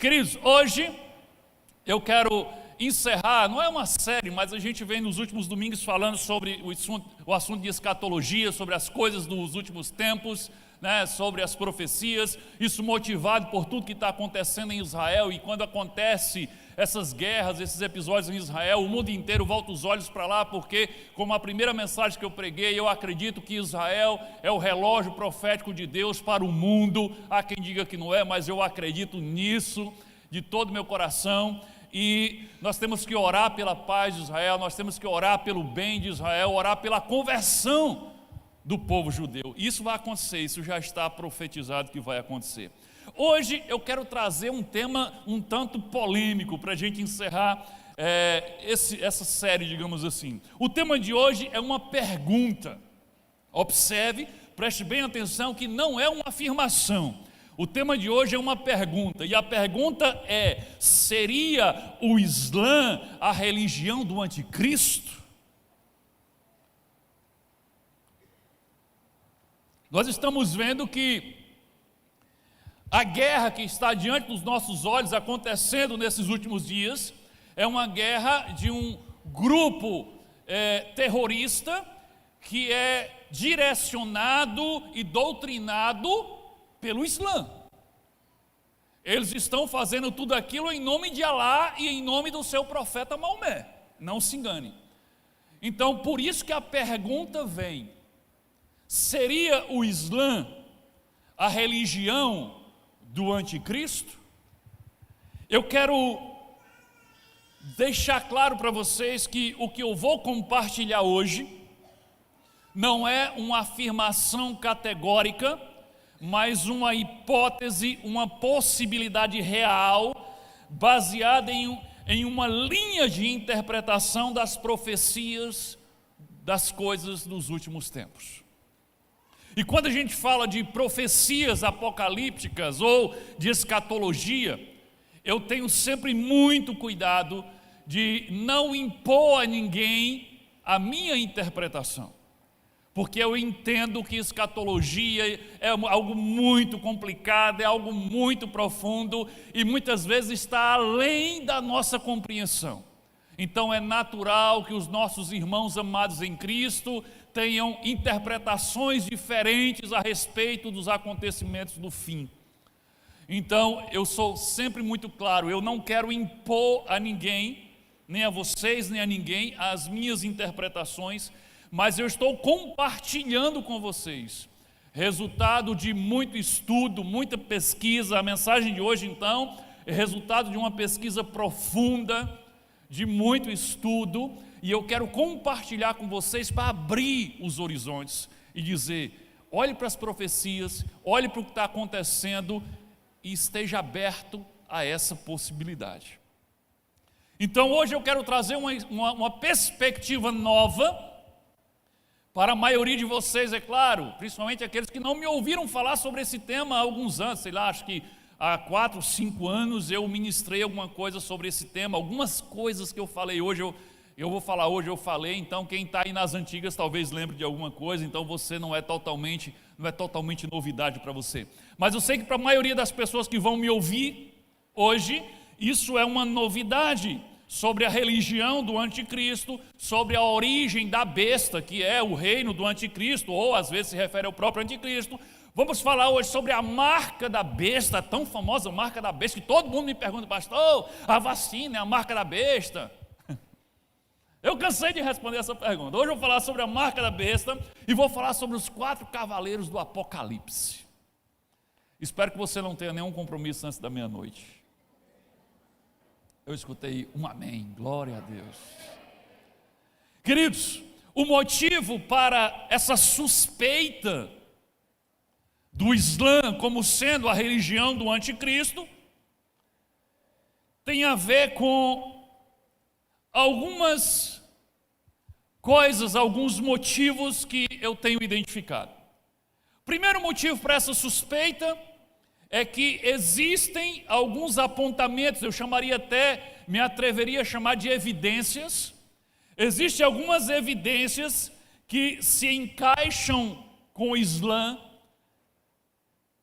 Queridos, hoje eu quero encerrar, não é uma série, mas a gente vem nos últimos domingos falando sobre o assunto de escatologia, sobre as coisas dos últimos tempos, né, sobre as profecias, isso motivado por tudo que está acontecendo em Israel. E quando acontece essas guerras, esses episódios em Israel, o mundo inteiro volta os olhos para lá, porque, como a primeira mensagem que eu preguei, eu acredito que Israel é o relógio profético de Deus para o mundo. Há quem diga que não é, mas eu acredito nisso de todo o meu coração. E nós temos que orar pela paz de Israel, nós temos que orar pelo bem de Israel, orar pela conversão do povo judeu. Isso vai acontecer, isso já está profetizado que vai acontecer. Hoje eu quero trazer um tema um tanto polêmico para a gente encerrar essa série, digamos assim. O tema de hoje é uma pergunta. Observe, preste bem atenção que não é uma afirmação. O tema de hoje é uma pergunta, e a pergunta é: seria o Islã a religião do anticristo? Nós estamos vendo que a guerra que está diante dos nossos olhos acontecendo nesses últimos dias é uma guerra de um grupo terrorista que é direcionado e doutrinado pelo Islã. Eles estão fazendo tudo aquilo em nome de Alá e em nome do seu profeta Maomé, não se engane. Então, por isso que a pergunta vem: seria o Islã a religião do anticristo? Eu quero deixar claro para vocês que o que eu vou compartilhar hoje não é uma afirmação categórica, mas uma hipótese, uma possibilidade real, baseada em uma linha de interpretação das profecias das coisas dos últimos tempos. E quando a gente fala de profecias apocalípticas ou de escatologia, eu tenho sempre muito cuidado de não impor a ninguém a minha interpretação, porque eu entendo que escatologia é algo muito complicado, é algo muito profundo e muitas vezes está além da nossa compreensão. Então é natural que os nossos irmãos amados em Cristo tenham interpretações diferentes a respeito dos acontecimentos do fim. Então eu sou sempre muito claro, eu não quero impor a ninguém, nem a vocês, nem a ninguém, as minhas interpretações, mas eu estou compartilhando com vocês, resultado de muito estudo, muita pesquisa. A mensagem de hoje então é resultado de uma pesquisa profunda, de muito estudo, e eu quero compartilhar com vocês para abrir os horizontes e dizer: olhe para as profecias, olhe para o que está acontecendo e esteja aberto a essa possibilidade. Então hoje eu quero trazer uma perspectiva nova para a maioria de vocês, é claro, principalmente aqueles que não me ouviram falar sobre esse tema há alguns anos, sei lá, acho que há 4, 5 anos eu ministrei alguma coisa sobre esse tema. Algumas coisas que eu falei hoje, eu vou falar hoje, eu falei. Então quem está aí nas antigas talvez lembre de alguma coisa, então você não é totalmente novidade para você. Mas eu sei que para a maioria das pessoas que vão me ouvir hoje, isso é uma novidade sobre a religião do anticristo, sobre a origem da besta, que é o reino do anticristo, ou às vezes se refere ao próprio anticristo. Vamos falar hoje sobre a marca da besta, a tão famosa marca da besta, que todo mundo me pergunta: pastor, a vacina é a marca da besta? Eu cansei de responder essa pergunta. Hoje eu vou falar sobre a marca da besta e vou falar sobre os 4 cavaleiros do Apocalipse. Espero que você não tenha nenhum compromisso antes da meia-noite. Eu escutei um amém, glória a Deus. Queridos, o motivo para essa suspeita do Islã como sendo a religião do anticristo tem a ver com algumas coisas, alguns motivos que eu tenho identificado. Primeiro motivo para essa suspeita é que existem alguns apontamentos, eu chamaria até, me atreveria a chamar de evidências. Existem algumas evidências que se encaixam com o Islã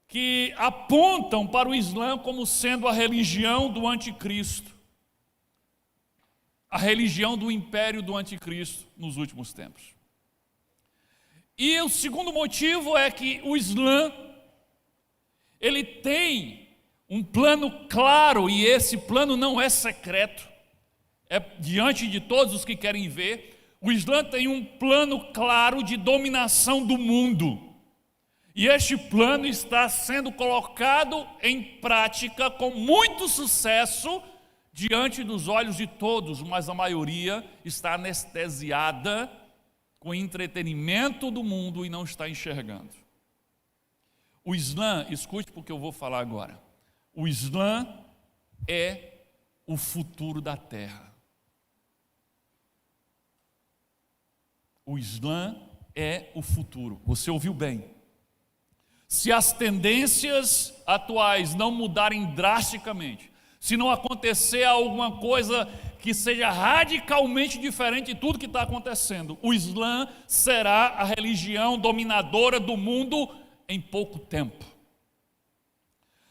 que apontam para o Islã como sendo a religião do anticristo, a religião do império do anticristo nos últimos tempos. E o segundo motivo é que o Islã, ele tem um plano claro, e esse plano não é secreto, é diante de todos os que querem ver. O Islã tem um plano claro de dominação do mundo. E este plano está sendo colocado em prática com muito sucesso diante dos olhos de todos, mas a maioria está anestesiada com o entretenimento do mundo e não está enxergando. O Islã, escute porque eu vou falar agora. O Islã é o futuro da terra. O Islã é o futuro. Você ouviu bem. Se as tendências atuais não mudarem drasticamente, se não acontecer alguma coisa que seja radicalmente diferente de tudo que está acontecendo, o Islã será a religião dominadora do mundo em pouco tempo.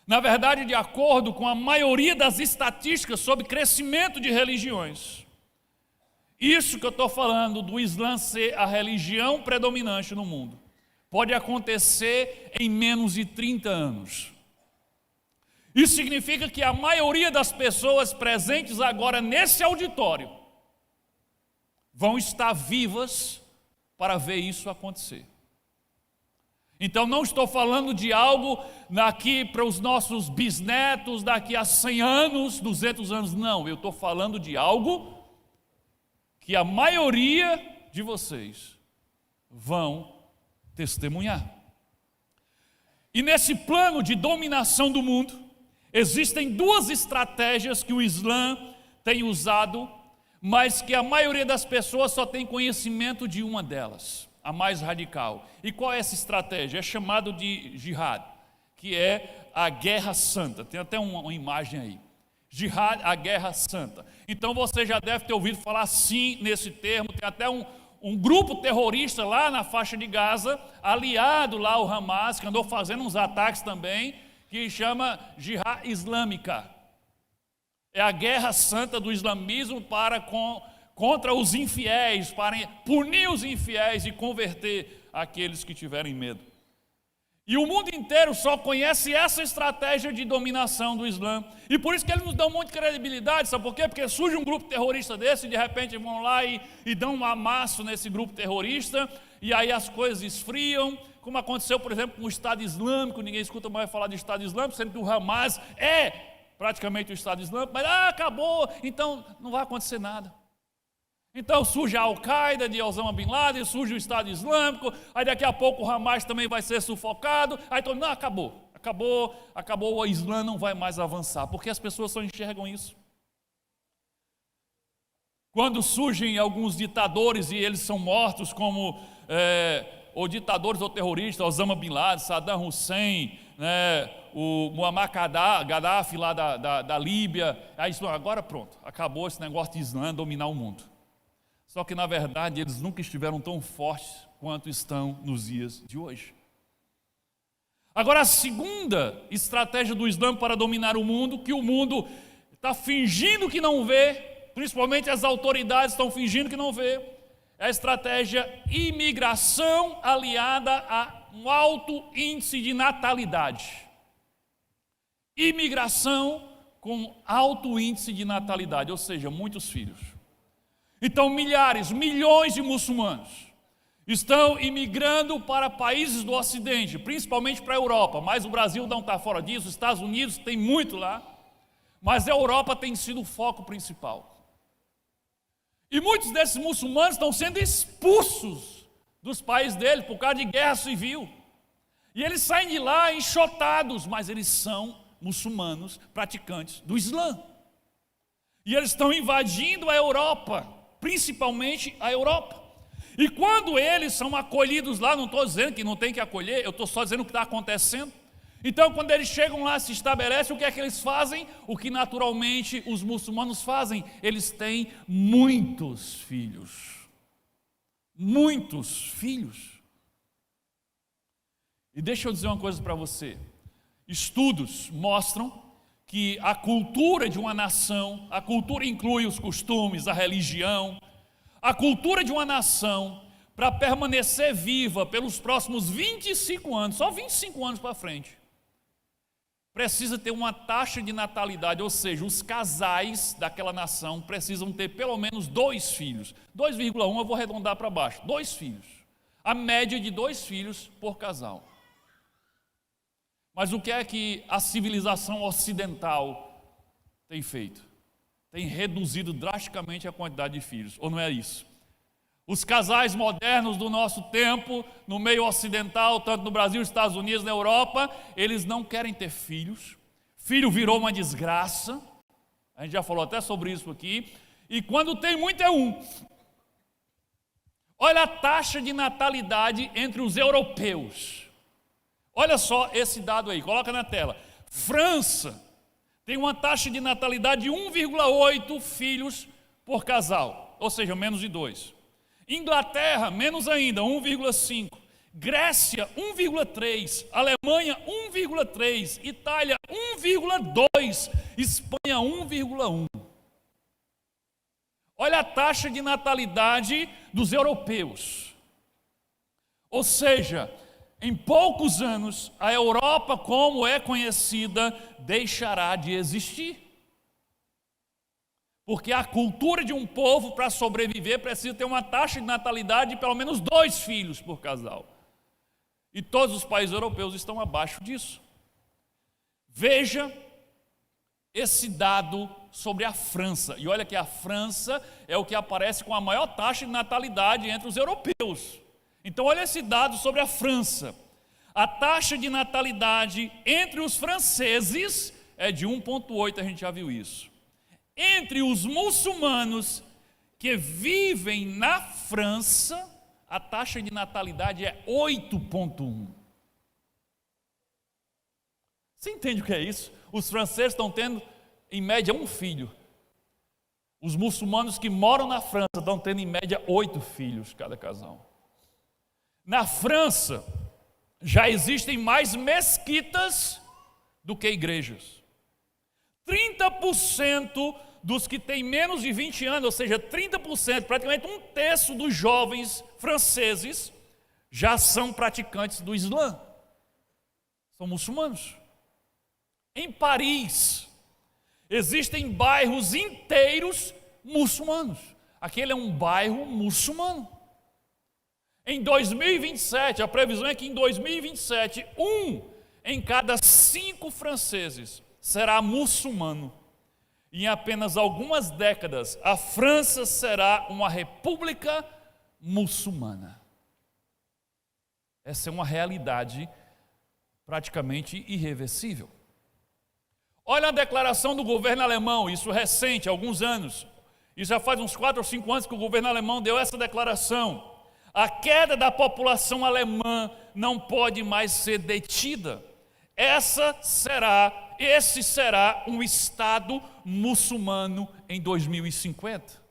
Na verdade, de acordo com a maioria das estatísticas sobre crescimento de religiões, isso que eu estou falando do Islã ser a religião predominante no mundo, pode acontecer em menos de 30 anos. Isso significa que a maioria das pessoas presentes agora nesse auditório vão estar vivas para ver isso acontecer. Então não estou falando de algo daqui para os nossos bisnetos, daqui a 100 anos, 200 anos, não. Eu estou falando de algo que a maioria de vocês vão testemunhar. E nesse plano de dominação do mundo, existem duas estratégias que o Islã tem usado, mas que a maioria das pessoas só tem conhecimento de uma delas, a mais radical. E qual é essa estratégia? É chamado de jihad, que é a guerra santa. Tem até uma imagem aí. Jihad, a guerra santa. Então você já deve ter ouvido falar sim nesse termo. Tem até um grupo terrorista lá na faixa de Gaza, aliado lá ao Hamas, que andou fazendo uns ataques também, que chama Jihad Islâmica. É a guerra santa do islamismo contra os infiéis, para punir os infiéis e converter aqueles que tiverem medo. E o mundo inteiro só conhece essa estratégia de dominação do Islã. E por isso que eles nos dão muita credibilidade, sabe por quê? Porque surge um grupo terrorista desse e de repente vão lá e dão um amasso nesse grupo terrorista, e aí as coisas esfriam, como aconteceu, por exemplo, com o Estado Islâmico. Ninguém escuta mais falar de Estado Islâmico, sendo que o Hamas é praticamente o Estado Islâmico, mas acabou, então não vai acontecer nada. Então surge a Al-Qaeda de Osama Bin Laden, surge o Estado Islâmico, aí daqui a pouco o Hamas também vai ser sufocado, aí todo mundo, não, acabou, o Islã não vai mais avançar, porque as pessoas só enxergam isso. Quando surgem alguns ditadores e eles são mortos, como ou ditadores ou terroristas, Osama Bin Laden, Saddam Hussein, o Muammar Gaddafi lá da Líbia, aí agora pronto, acabou esse negócio de Islã dominar o mundo. Só que, na verdade, eles nunca estiveram tão fortes quanto estão nos dias de hoje. Agora, a segunda estratégia do Islã para dominar o mundo, que o mundo está fingindo que não vê, principalmente as autoridades estão fingindo que não vê, é a estratégia imigração aliada a um alto índice de natalidade. Imigração com alto índice de natalidade, ou seja, muitos filhos. Então milhões de muçulmanos estão imigrando para países do Ocidente, principalmente para a Europa, mas o Brasil não está fora disso, os Estados Unidos tem muito lá, mas a Europa tem sido o foco principal. E muitos desses muçulmanos estão sendo expulsos dos países deles por causa de guerra civil. E eles saem de lá enxotados, mas eles são muçulmanos praticantes do Islã. E eles estão invadindo a Europa, principalmente a Europa. E quando eles são acolhidos lá, não estou dizendo que não tem que acolher, eu estou só dizendo o que está acontecendo. Então, quando eles chegam lá, se estabelecem, o que é que eles fazem? O que naturalmente os muçulmanos fazem, eles têm muitos filhos. Muitos filhos. E deixa eu dizer uma coisa para você. estudos mostram que a cultura de uma nação, a cultura inclui os costumes, a religião, a cultura de uma nação, para permanecer viva pelos próximos 25 anos, só 25 anos para frente, precisa ter uma taxa de natalidade, ou seja, os casais daquela nação precisam ter pelo menos 2 filhos. 2,1 eu vou arredondar para baixo, 2 filhos. A média de 2 filhos por casal. Mas o que é que a civilização ocidental tem feito? Tem reduzido drasticamente a quantidade de filhos, ou não é isso? Os casais modernos do nosso tempo, no meio ocidental, tanto no Brasil, Estados Unidos, na Europa, eles não querem ter filhos. Filho virou uma desgraça. A gente já falou até sobre isso aqui. E quando tem muito é um. Olha a taxa de natalidade entre os europeus. Olha só esse dado aí, coloca na tela. França tem uma taxa de natalidade de 1,8 filhos por casal, ou seja, menos de 2. Inglaterra, menos ainda, 1,5. Grécia, 1,3. Alemanha, 1,3. Itália, 1,2. Espanha, 1,1. Olha a taxa de natalidade dos europeus. Ou seja, em poucos anos, a Europa, como é conhecida, deixará de existir. Porque a cultura de um povo, para sobreviver, precisa ter uma taxa de natalidade de pelo menos 2 filhos por casal. E todos os países europeus estão abaixo disso. Veja esse dado sobre a França. E olha que a França é o que aparece com a maior taxa de natalidade entre os europeus. Então olha esse dado sobre a França. A taxa de natalidade entre os franceses é de 1,8, a gente já viu isso. Entre os muçulmanos que vivem na França, a taxa de natalidade é 8,1. Você entende o que é isso? Os franceses estão tendo, em média, 1 filho. Os muçulmanos que moram na França estão tendo, em média, 8 filhos cada casal. Na França, já existem mais mesquitas do que igrejas. 30% dos que têm menos de 20 anos, ou seja, 30%, praticamente 1/3 dos jovens franceses, já são praticantes do Islã. São muçulmanos. Em Paris, existem bairros inteiros muçulmanos. Aquele é um bairro muçulmano. Em 2027, a previsão é que em 2027, 1 em cada 5 franceses será muçulmano. E em apenas algumas décadas, a França será uma república muçulmana. Essa é uma realidade praticamente irreversível. Olha a declaração do governo alemão, isso recente, há alguns anos. Isso já faz uns 4 ou 5 anos que o governo alemão deu essa declaração. A queda da população alemã não pode mais ser detida. Esse será um Estado muçulmano em 2050.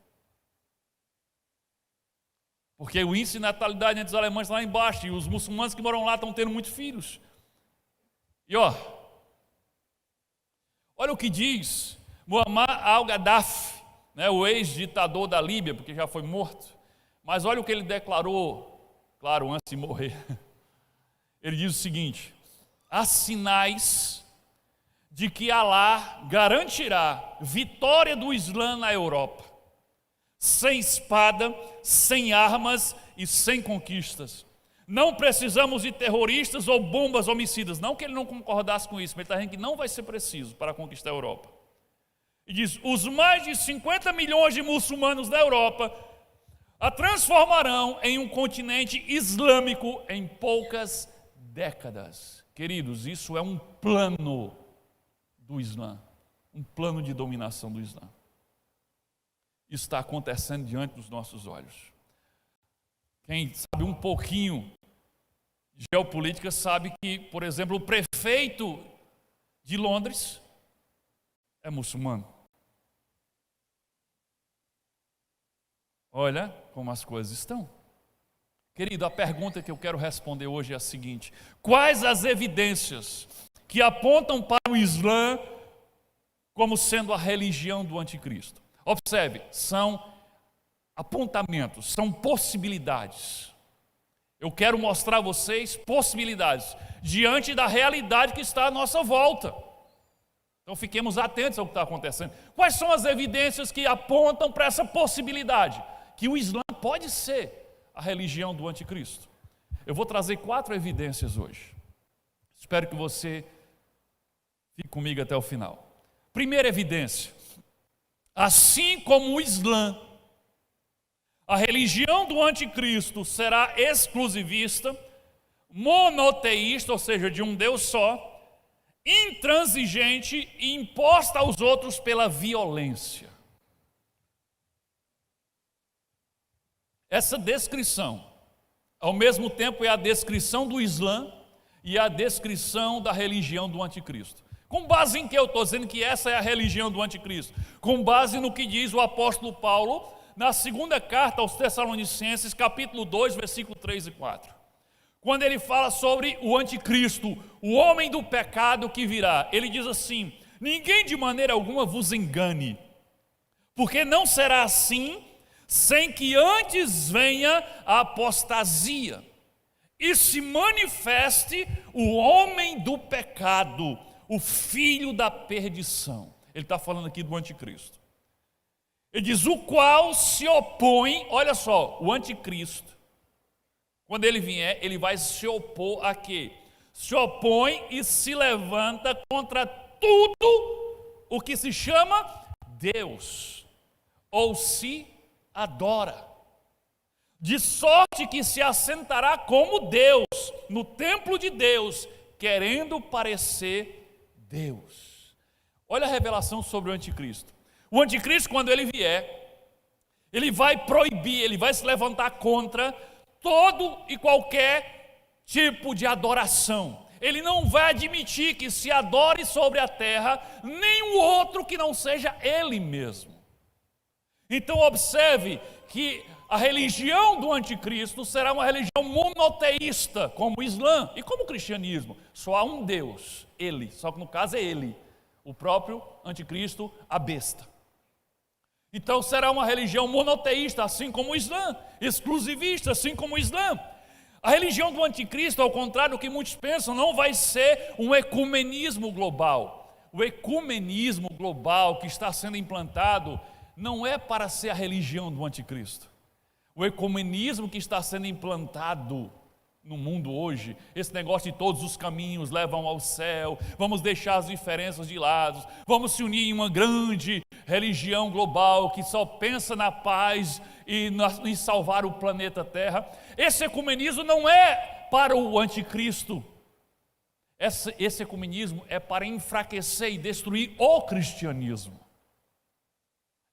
Porque o índice de natalidade entre os alemães está lá embaixo, e os muçulmanos que moram lá estão tendo muitos filhos. E olha o que diz Muammar al-Gaddafi, o ex-ditador da Líbia, porque já foi morto. Mas olha o que ele declarou, claro, antes de morrer. Ele diz o seguinte: há sinais de que Alá garantirá vitória do Islã na Europa, sem espada, sem armas e sem conquistas. Não precisamos de terroristas ou bombas homicidas. Não que ele não concordasse com isso, mas ele está dizendo que não vai ser preciso para conquistar a Europa. E diz: os mais de 50 milhões de muçulmanos da Europa a transformarão em um continente islâmico em poucas décadas. Queridos, isso é um plano do Islã, um plano de dominação do Islã. Isso está acontecendo diante dos nossos olhos. Quem sabe um pouquinho de geopolítica sabe que, por exemplo, o prefeito de Londres é muçulmano. Olha como as coisas estão. Querido, a pergunta que eu quero responder hoje é a seguinte: quais as evidências que apontam para o Islã como sendo a religião do anticristo. Observe, são apontamentos, são possibilidades. Eu quero mostrar a vocês possibilidades diante da realidade que está à nossa volta. Então fiquemos atentos ao que está acontecendo. Quais são as evidências que apontam para essa possibilidade? Que o Islã pode ser a religião do anticristo. Eu vou trazer 4 evidências hoje. Espero que você fique comigo até o final. Primeira evidência: assim como o Islã, a religião do anticristo será exclusivista, monoteísta, ou seja, de um Deus só, intransigente e imposta aos outros pela violência. Essa descrição, ao mesmo tempo, é a descrição do Islã e a descrição da religião do anticristo. Com base em que eu estou dizendo que essa é a religião do anticristo? Com base no que diz o apóstolo Paulo na segunda carta aos Tessalonicenses, capítulo 2, versículo 3 e 4. Quando ele fala sobre o anticristo, o homem do pecado que virá, ele diz assim: ninguém de maneira alguma vos engane, porque não será assim, sem que antes venha a apostasia e se manifeste o homem do pecado, o filho da perdição. Ele está falando aqui do anticristo. Ele diz: o qual se opõe, olha só, o anticristo, quando ele vier, ele vai se opor a quê? Se opõe e se levanta contra tudo o que se chama Deus, ou se adora, de sorte que se assentará como Deus, no templo de Deus, querendo parecer Deus. Olha a revelação sobre o anticristo. O anticristo, quando ele vier, ele vai proibir, ele vai se levantar contra todo e qualquer tipo de adoração. Ele não vai admitir que se adore sobre a terra nenhum outro que não seja ele mesmo. Então observe que a religião do anticristo será uma religião monoteísta, como o Islã e como o cristianismo. Só há um Deus, ele, só que no caso é ele, o próprio anticristo, a besta. Então será uma religião monoteísta, assim como o Islã, exclusivista, assim como o Islã. A religião do anticristo, ao contrário do que muitos pensam, não vai ser um ecumenismo global. O ecumenismo global que está sendo implantado não é para ser a religião do anticristo. O ecumenismo que está sendo implantado no mundo hoje, esse negócio de todos os caminhos levam ao céu, vamos deixar as diferenças de lado, vamos se unir em uma grande religião global que só pensa na paz e em salvar o planeta Terra. Esse ecumenismo não é para o anticristo. Esse ecumenismo é para enfraquecer e destruir o cristianismo.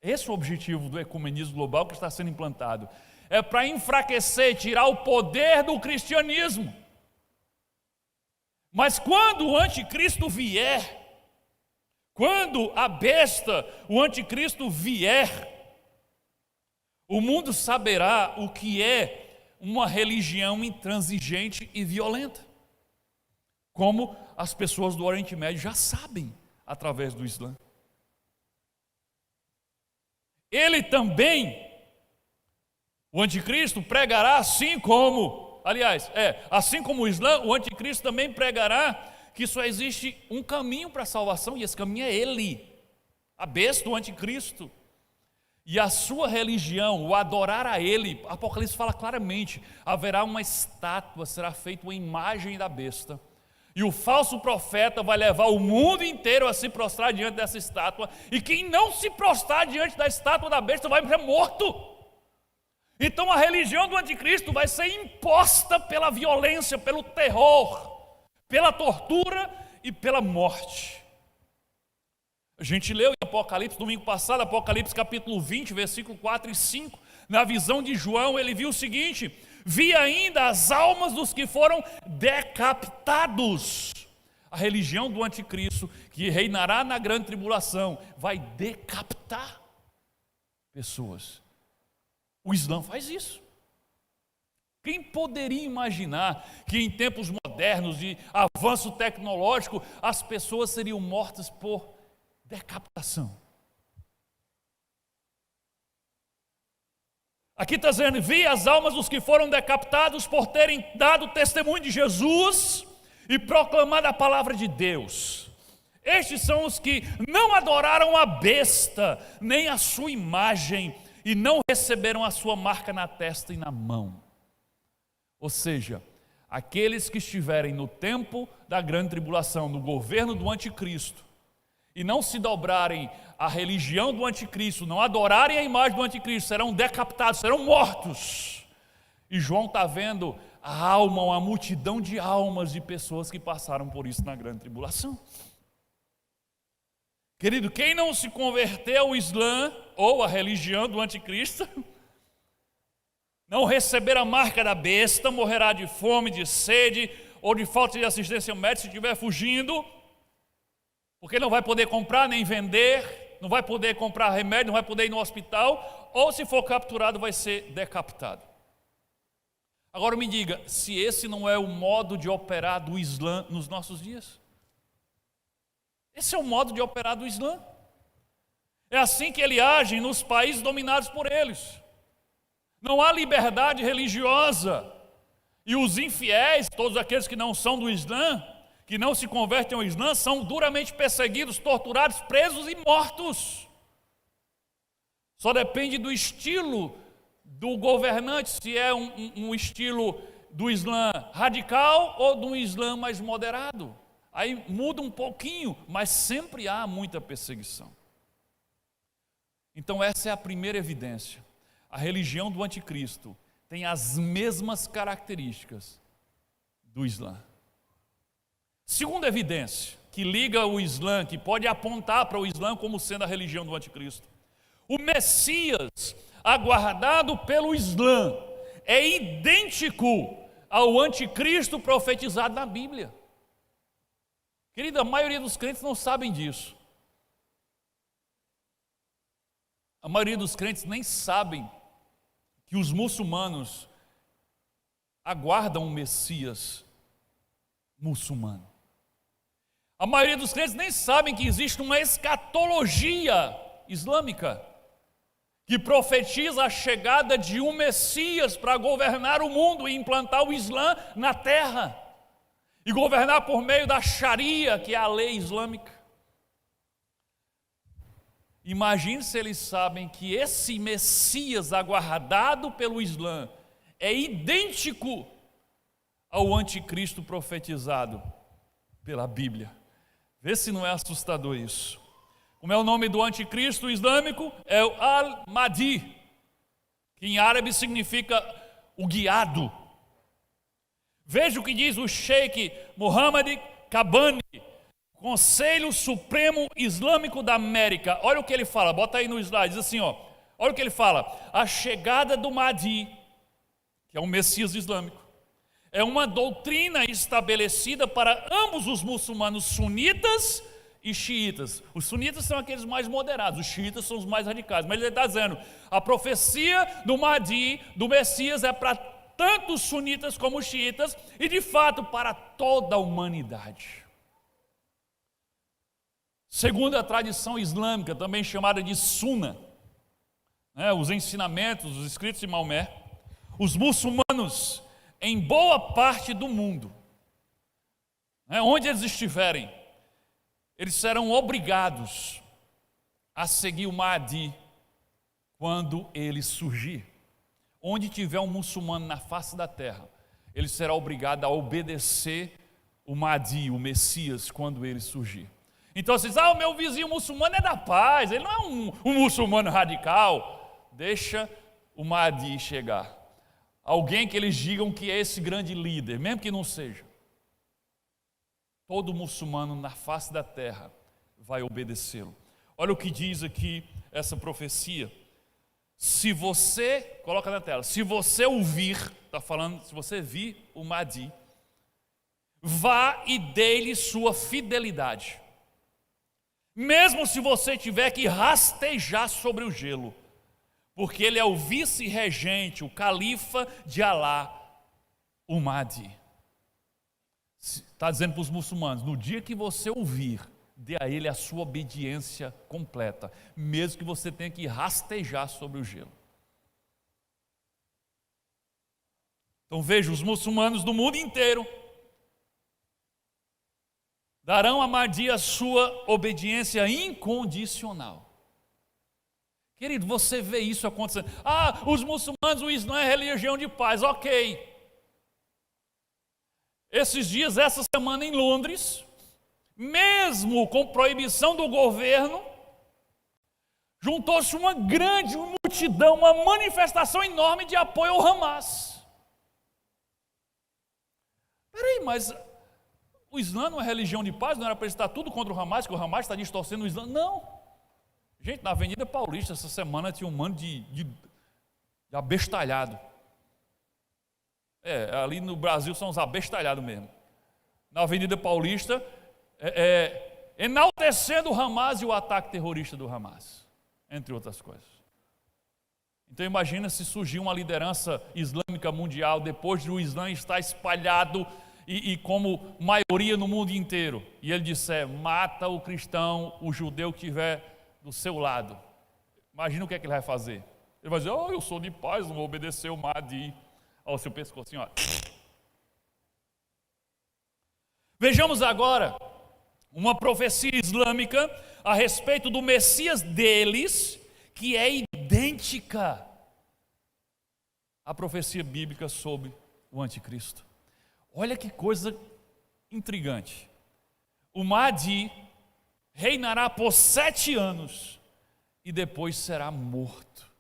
Esse é o objetivo do ecumenismo global que está sendo implantado. É para enfraquecer, tirar o poder do cristianismo. Mas quando o anticristo vier, quando a besta, o anticristo vier, o mundo saberá o que é uma religião intransigente e violenta, como as pessoas do Oriente Médio já sabem através do Islã. Ele também, o anticristo, pregará assim como, assim como o Islã, o anticristo também pregará que só existe um caminho para a salvação, e esse caminho é ele, a besta, o anticristo. E a sua religião, o adorar a ele, Apocalipse fala claramente, haverá uma estátua, será feita uma imagem da besta. E o falso profeta vai levar o mundo inteiro a se prostrar diante dessa estátua, e quem não se prostrar diante da estátua da besta vai ser morto. Então a religião do anticristo vai ser imposta pela violência, pelo terror, pela tortura e pela morte. A gente leu em Apocalipse, domingo passado, Apocalipse capítulo 20, versículo 4 e 5, na visão de João, ele viu o seguinte: vi ainda as almas dos que foram decapitados. A religião do anticristo, que reinará na grande tribulação, vai decapitar pessoas. O Islã faz isso. Quem poderia imaginar que em tempos modernos de avanço tecnológico as pessoas seriam mortas por decapitação? Aqui está dizendo: vi as almas dos que foram decapitados por terem dado testemunho de Jesus e proclamado a palavra de Deus. Estes são os que não adoraram a besta, nem a sua imagem, e não receberam a sua marca na testa e na mão. Ou seja, aqueles que estiverem no tempo da grande tribulação, no governo do anticristo, e não se dobrarem à religião do anticristo, não adorarem a imagem do anticristo, serão decapitados, serão mortos. E João está vendo a alma, uma multidão de almas de pessoas que passaram por isso na grande tribulação. Querido, quem não se converteu ao Islã ou à religião do anticristo, não receber a marca da besta, morrerá de fome, de sede ou de falta de assistência médica se estiver fugindo, porque não vai poder comprar nem vender, não vai poder comprar remédio, não vai poder ir no hospital, ou se for capturado vai ser decapitado. Agora me diga, se esse não é o modo de operar do Islã nos nossos dias? Esse é o modo de operar do Islã. É assim que ele age nos países dominados por eles. Não há liberdade religiosa. E os infiéis, todos aqueles que não são do Islã, que não se convertem ao Islã, são duramente perseguidos, torturados, presos e mortos. Só depende do estilo do governante, se é um estilo do Islã radical ou de um Islã mais moderado. Aí muda um pouquinho, mas sempre há muita perseguição. Então essa é a primeira evidência. A religião do anticristo tem as mesmas características do Islã. Segunda evidência, que liga o Islã, que pode apontar para o Islã como sendo a religião do anticristo. O Messias, aguardado pelo Islã, é idêntico ao anticristo profetizado na Bíblia. Querida, a maioria dos crentes não sabem disso. A maioria dos crentes nem sabem que os muçulmanos aguardam um Messias muçulmano. A maioria dos crentes nem sabem que existe uma escatologia islâmica que profetiza a chegada de um Messias para governar o mundo e implantar o Islã na terra. E governar por meio da Sharia, que é a lei islâmica. Imagine se eles sabem que esse Messias aguardado pelo Islã é idêntico ao anticristo profetizado pela Bíblia. Vê se não é assustador isso. Como é o nome do anticristo islâmico? É o Al-Mahdi, que em árabe significa o guiado. Veja o que diz o Sheikh Muhammad Kabani, Conselho Supremo Islâmico da América. Olha o que ele fala, bota aí no slide, diz assim, ó. Olha o que ele fala: a chegada do Mahdi, que é um Messias islâmico, é uma doutrina estabelecida para ambos os muçulmanos sunitas e xiitas. Os sunitas são aqueles mais moderados, os xiitas são os mais radicais. Mas ele está dizendo, a profecia do Mahdi, do Messias, é para tanto os sunitas como os xiitas, e de fato para toda a humanidade. Segundo a tradição islâmica, também chamada de Sunna, os ensinamentos, os escritos de Maomé, os muçulmanos, em boa parte do mundo, onde eles estiverem, eles serão obrigados a seguir o Mahdi quando ele surgir. Onde tiver um muçulmano na face da terra, ele será obrigado a obedecer o Mahdi, o Messias, quando ele surgir. Então você diz, o meu vizinho muçulmano é da paz, ele não é um muçulmano radical. Deixa o Mahdi chegar. Alguém que eles digam que é esse grande líder, mesmo que não seja. Todo muçulmano na face da terra vai obedecê-lo. Olha o que diz aqui essa profecia. Se você, coloca na tela, se você ouvir, está falando, se você vir o Mahdi, vá e dê-lhe sua fidelidade. Mesmo se você tiver que rastejar sobre o gelo, porque ele é o vice-regente, o califa de Alá o Mahdi. Está dizendo para os muçulmanos: no dia que você ouvir, dê a ele a sua obediência completa, mesmo que você tenha que rastejar sobre o gelo. Então veja, os muçulmanos do mundo inteiro darão a Mahdi a sua obediência incondicional. Querido, você vê isso acontecendo. Os muçulmanos, o Islã é religião de paz. Ok. Esses dias, essa semana em Londres, mesmo com proibição do governo, juntou-se uma grande multidão, uma manifestação enorme de apoio ao Hamas. Peraí, mas o Islã não é religião de paz? Não era para estar tudo contra o Hamas, que o Hamas está distorcendo o Islã? Não. Gente, na Avenida Paulista, essa semana tinha um mano de abestalhado. Ali no Brasil são os abestalhados mesmo. Na Avenida Paulista, enaltecendo o Hamas e o ataque terrorista do Hamas, entre outras coisas. Então imagina se surgir uma liderança islâmica mundial, depois de o Islã estar espalhado e como maioria no mundo inteiro, e ele disser: mata o cristão, o judeu que estiver do seu lado. Imagina o que é que ele vai fazer. Ele vai dizer: eu sou de paz, não vou obedecer o Mahdi. Olha o seu pescocinho, ó. Vejamos agora uma profecia islâmica a respeito do Messias deles, que é idêntica à profecia bíblica sobre o anticristo. Olha que coisa intrigante. O Mahdi reinará por 7 anos e depois será morto.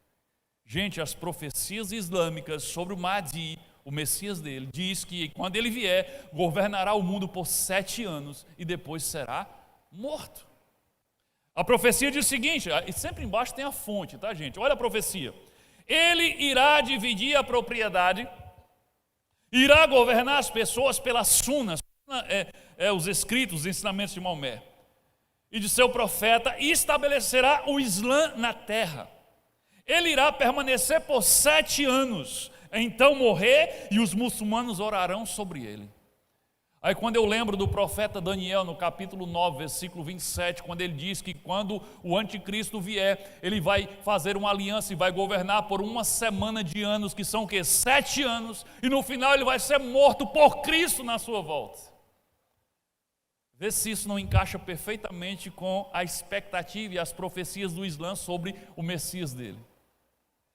Gente, as profecias islâmicas sobre o Mahdi, o Messias dele, diz que quando ele vier, governará o mundo por 7 anos e depois será morto. A profecia diz o seguinte, e sempre embaixo tem a fonte, tá, gente? Olha a profecia. Ele irá dividir a propriedade, irá governar as pessoas pela Suna. Suna os escritos, os ensinamentos de Maomé e de seu profeta, e estabelecerá o Islã na terra. Ele irá permanecer por 7 anos, então morrer, e os muçulmanos orarão sobre ele. Aí quando eu lembro do profeta Daniel, no capítulo 9, versículo 27, quando ele diz que quando o anticristo vier, ele vai fazer uma aliança e vai governar por 1 semana de anos, que são o quê? 7 anos, e no final ele vai ser morto por Cristo na sua volta. Vê se isso não encaixa perfeitamente com a expectativa e as profecias do Islã sobre o Messias dele.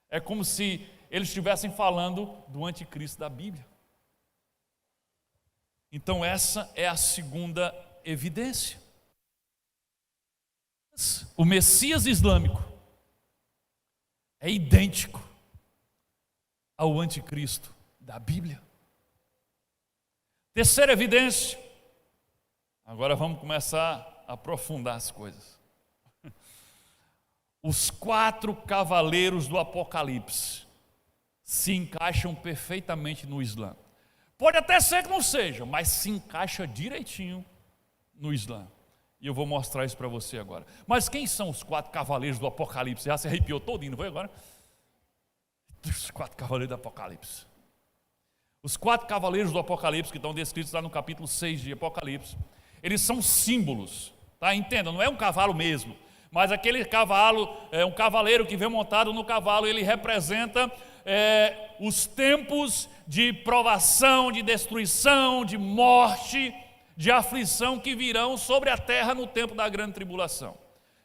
É como se eles estivessem falando do anticristo da Bíblia. Então essa é a segunda evidência. O Messias islâmico é idêntico ao anticristo da Bíblia. Terceira evidência. Agora vamos começar a aprofundar as coisas. Os 4 cavaleiros do Apocalipse se encaixam perfeitamente no Islã. Pode até ser que não seja, mas se encaixa direitinho no Islã. E eu vou mostrar isso para você agora. Mas quem são os 4 cavaleiros do Apocalipse? Já se arrepiou todinho, não foi agora? Os 4 cavaleiros do Apocalipse. Os 4 cavaleiros do Apocalipse, que estão descritos lá no capítulo 6 de Apocalipse, eles são símbolos, tá? Entenda, não é um cavalo mesmo, mas aquele cavalo, um cavaleiro que vem montado no cavalo, ele representa os tempos de provação, de destruição, de morte, de aflição que virão sobre a terra no tempo da grande tribulação.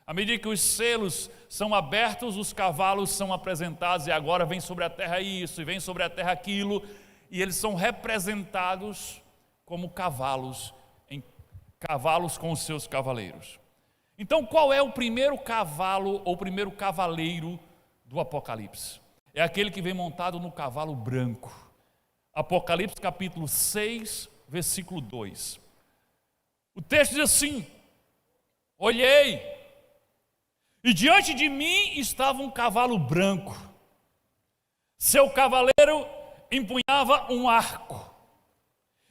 À medida que os selos são abertos, os cavalos são apresentados, e agora vem sobre a terra isso, e vem sobre a terra aquilo, e eles são representados como cavalos com os seus cavaleiros. Então, qual é o primeiro cavalo ou o primeiro cavaleiro do Apocalipse? É aquele que vem montado no cavalo branco. Apocalipse capítulo 6, versículo 2. O texto diz assim: olhei, e diante de mim estava um cavalo branco. Seu cavaleiro empunhava um arco,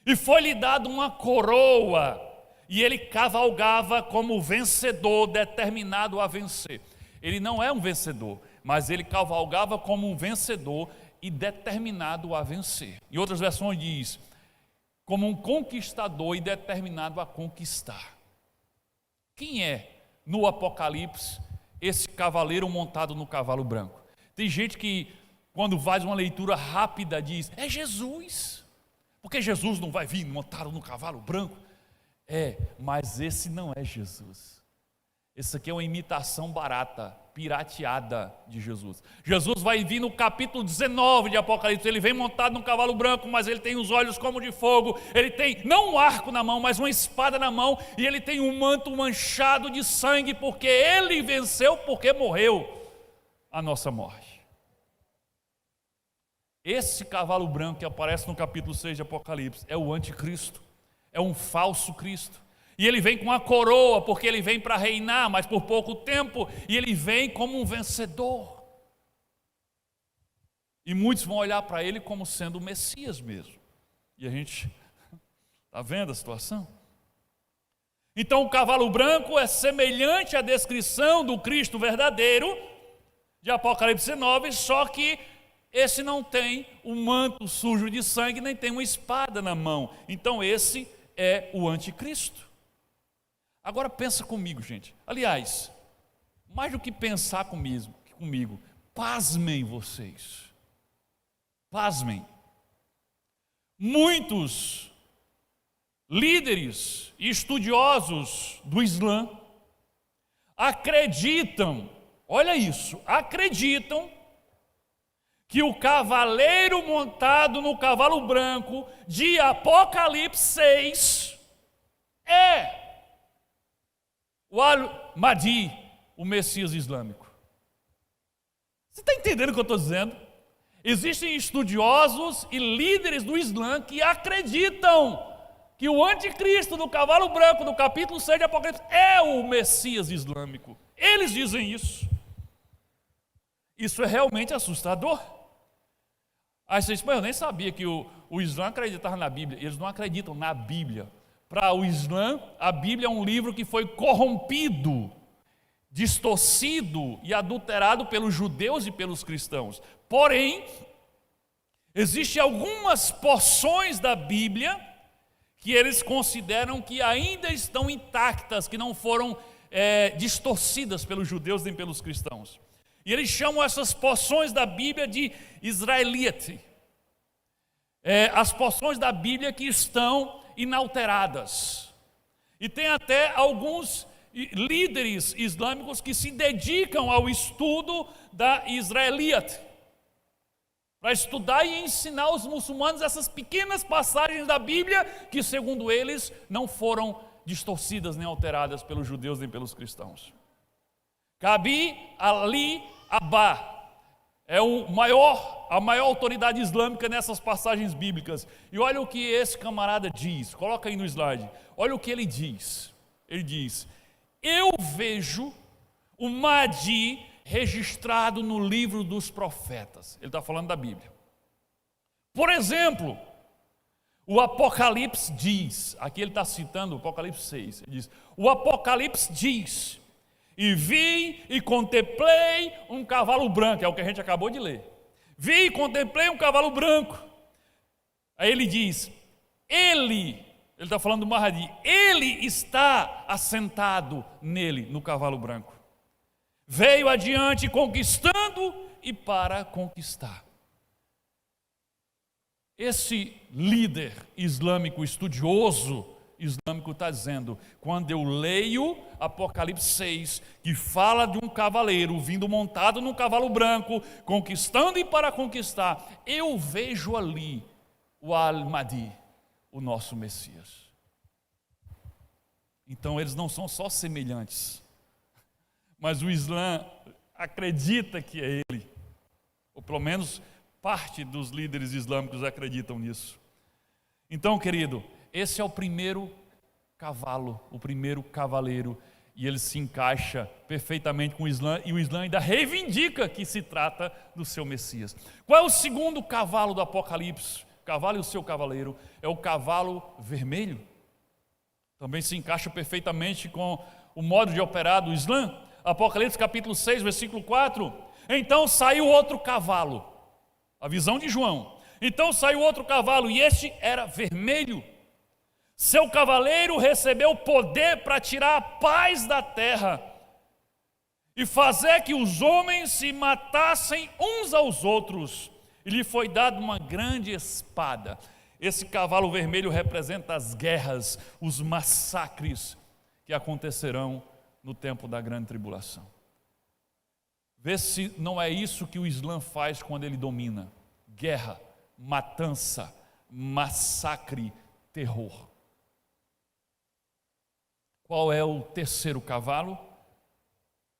e foi-lhe dado uma coroa, e ele cavalgava como vencedor, determinado a vencer. Ele não é um vencedor, mas ele cavalgava como um vencedor, e determinado a vencer. Em outras versões diz, como um conquistador e determinado a conquistar. Quem é, no Apocalipse, esse cavaleiro montado no cavalo branco? Tem gente que, quando faz uma leitura rápida, diz, é Jesus, porque Jesus não vai vir montado no cavalo branco. Mas esse não é Jesus. Esse aqui é uma imitação barata, pirateada de Jesus. Jesus vai vir no capítulo 19 de Apocalipse, ele vem montado num cavalo branco, mas ele tem os olhos como de fogo, ele tem não um arco na mão, mas uma espada na mão, e ele tem um manto manchado de sangue, porque ele venceu, porque morreu a nossa morte. Esse cavalo branco que aparece no capítulo 6 de Apocalipse é o anticristo, é um falso Cristo. E ele vem com a coroa, porque ele vem para reinar, mas por pouco tempo, e ele vem como um vencedor. E muitos vão olhar para ele como sendo o Messias mesmo. E a gente está vendo a situação? Então o cavalo branco é semelhante à descrição do Cristo verdadeiro, de Apocalipse 9, só que esse não tem um manto sujo de sangue, nem tem uma espada na mão. Então esse é o anticristo. Agora pensa comigo, gente. Aliás, mais do que pensar comigo, pasmem vocês. Pasmem. Muitos líderes e estudiosos do Islã acreditam, olha isso, acreditam que o cavaleiro montado no cavalo branco de Apocalipse 6 é o Al-Mahdi, o Messias islâmico. Você está entendendo o que eu estou dizendo? Existem estudiosos e líderes do Islã que acreditam que o anticristo do cavalo branco, do capítulo 6 de Apocalipse, é o Messias islâmico. Eles dizem isso. Isso é realmente assustador. Aí você diz, mas eu nem sabia que o Islã acreditava na Bíblia. Eles não acreditam na Bíblia. Para o Islã, a Bíblia é um livro que foi corrompido, distorcido e adulterado pelos judeus e pelos cristãos. Porém, existem algumas porções da Bíblia que eles consideram que ainda estão intactas, que não foram distorcidas pelos judeus nem pelos cristãos. E eles chamam essas porções da Bíblia de israelite. As porções da Bíblia que estão inalteradas. E tem até alguns líderes islâmicos que se dedicam ao estudo da israelite, para estudar e ensinar aos muçulmanos essas pequenas passagens da Bíblia que, segundo eles, não foram distorcidas nem alteradas pelos judeus nem pelos cristãos. Kabi Ali Abba é a maior autoridade islâmica nessas passagens bíblicas. E olha o que esse camarada diz. Coloca aí no slide. Olha o que ele diz. Ele diz, eu vejo o Mahdi registrado no livro dos profetas. Ele está falando da Bíblia. Por exemplo, o Apocalipse diz, aqui ele está citando o Apocalipse 6, ele diz, o Apocalipse diz, e vi e contemplei um cavalo branco, é o que a gente acabou de ler. Vi e contemplei um cavalo branco. Aí ele diz, ele está falando do Mahdi, ele está assentado nele, no cavalo branco. Veio adiante conquistando e para conquistar. Esse líder islâmico estudioso islâmico está dizendo, quando eu leio Apocalipse 6, que fala de um cavaleiro vindo montado num cavalo branco, conquistando e para conquistar, eu vejo ali o Al-Mahdi, o nosso Messias. Então eles não são só semelhantes, mas o Islã acredita que é ele, ou pelo menos parte dos líderes islâmicos acreditam nisso. Então, querido, esse é o primeiro cavalo, o primeiro cavaleiro, e ele se encaixa perfeitamente com o Islã, e o Islã ainda reivindica que se trata do seu Messias. Qual é o segundo cavalo do Apocalipse? O cavalo e o seu cavaleiro é o cavalo vermelho. Também se encaixa perfeitamente com o modo de operar do Islã. Apocalipse capítulo 6, versículo 4. Então saiu outro cavalo. A visão de João. Então saiu outro cavalo, e este era vermelho. Seu cavaleiro recebeu poder para tirar a paz da terra e fazer que os homens se matassem uns aos outros. E lhe foi dada uma grande espada. Esse cavalo vermelho representa as guerras, os massacres que acontecerão no tempo da grande tribulação. Vê se não é isso que o Islã faz quando ele domina: guerra, matança, massacre, terror. Qual é o terceiro cavalo?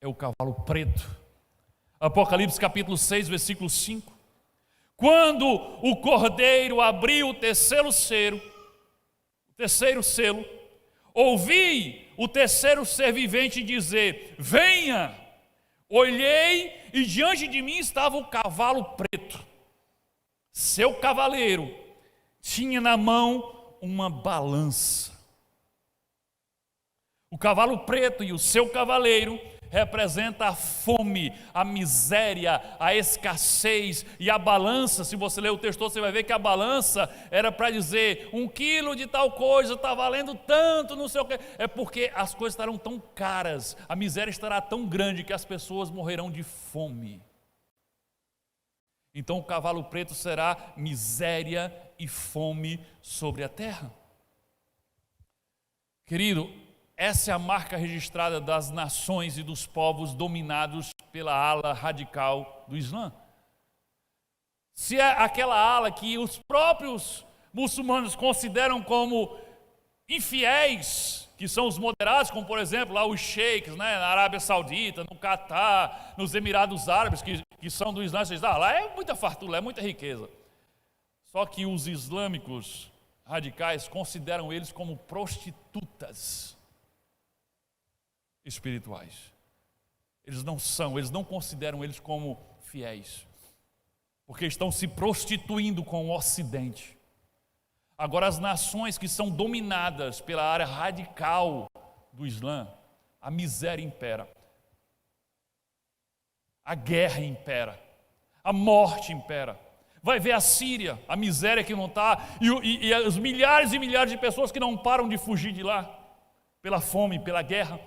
É o cavalo preto. Apocalipse capítulo 6, versículo 5. Quando o cordeiro abriu o terceiro selo, ouvi o terceiro ser vivente dizer: venha! Olhei e diante de mim estava o cavalo preto. Seu cavaleiro tinha na mão uma balança. O cavalo preto e o seu cavaleiro representa a fome, a miséria, a escassez. E a balança, se você ler o texto todo, você vai ver que a balança era para dizer: 1 quilo de tal coisa está valendo tanto, não sei o quê. É porque as coisas estarão tão caras, a miséria estará tão grande que as pessoas morrerão de fome. Então o cavalo preto será miséria e fome sobre a terra. Querido, essa é a marca registrada das nações e dos povos dominados pela ala radical do Islã. Se é aquela ala que os próprios muçulmanos consideram como infiéis, que são os moderados, como por exemplo lá os sheiks, né, na Arábia Saudita, no Catar, nos Emirados Árabes, que são do Islã, vocês dizem: lá é muita fartura, é muita riqueza. Só que os islâmicos radicais consideram eles como prostitutas espirituais. Eles não consideram eles como fiéis, porque estão se prostituindo com o Ocidente. Agora, as nações que são dominadas pela área radical do Islã, a miséria impera, a guerra impera, a morte impera. Vai ver a Síria, a miséria que não está, e os milhares e milhares de pessoas que não param de fugir de lá, pela fome, pela guerra.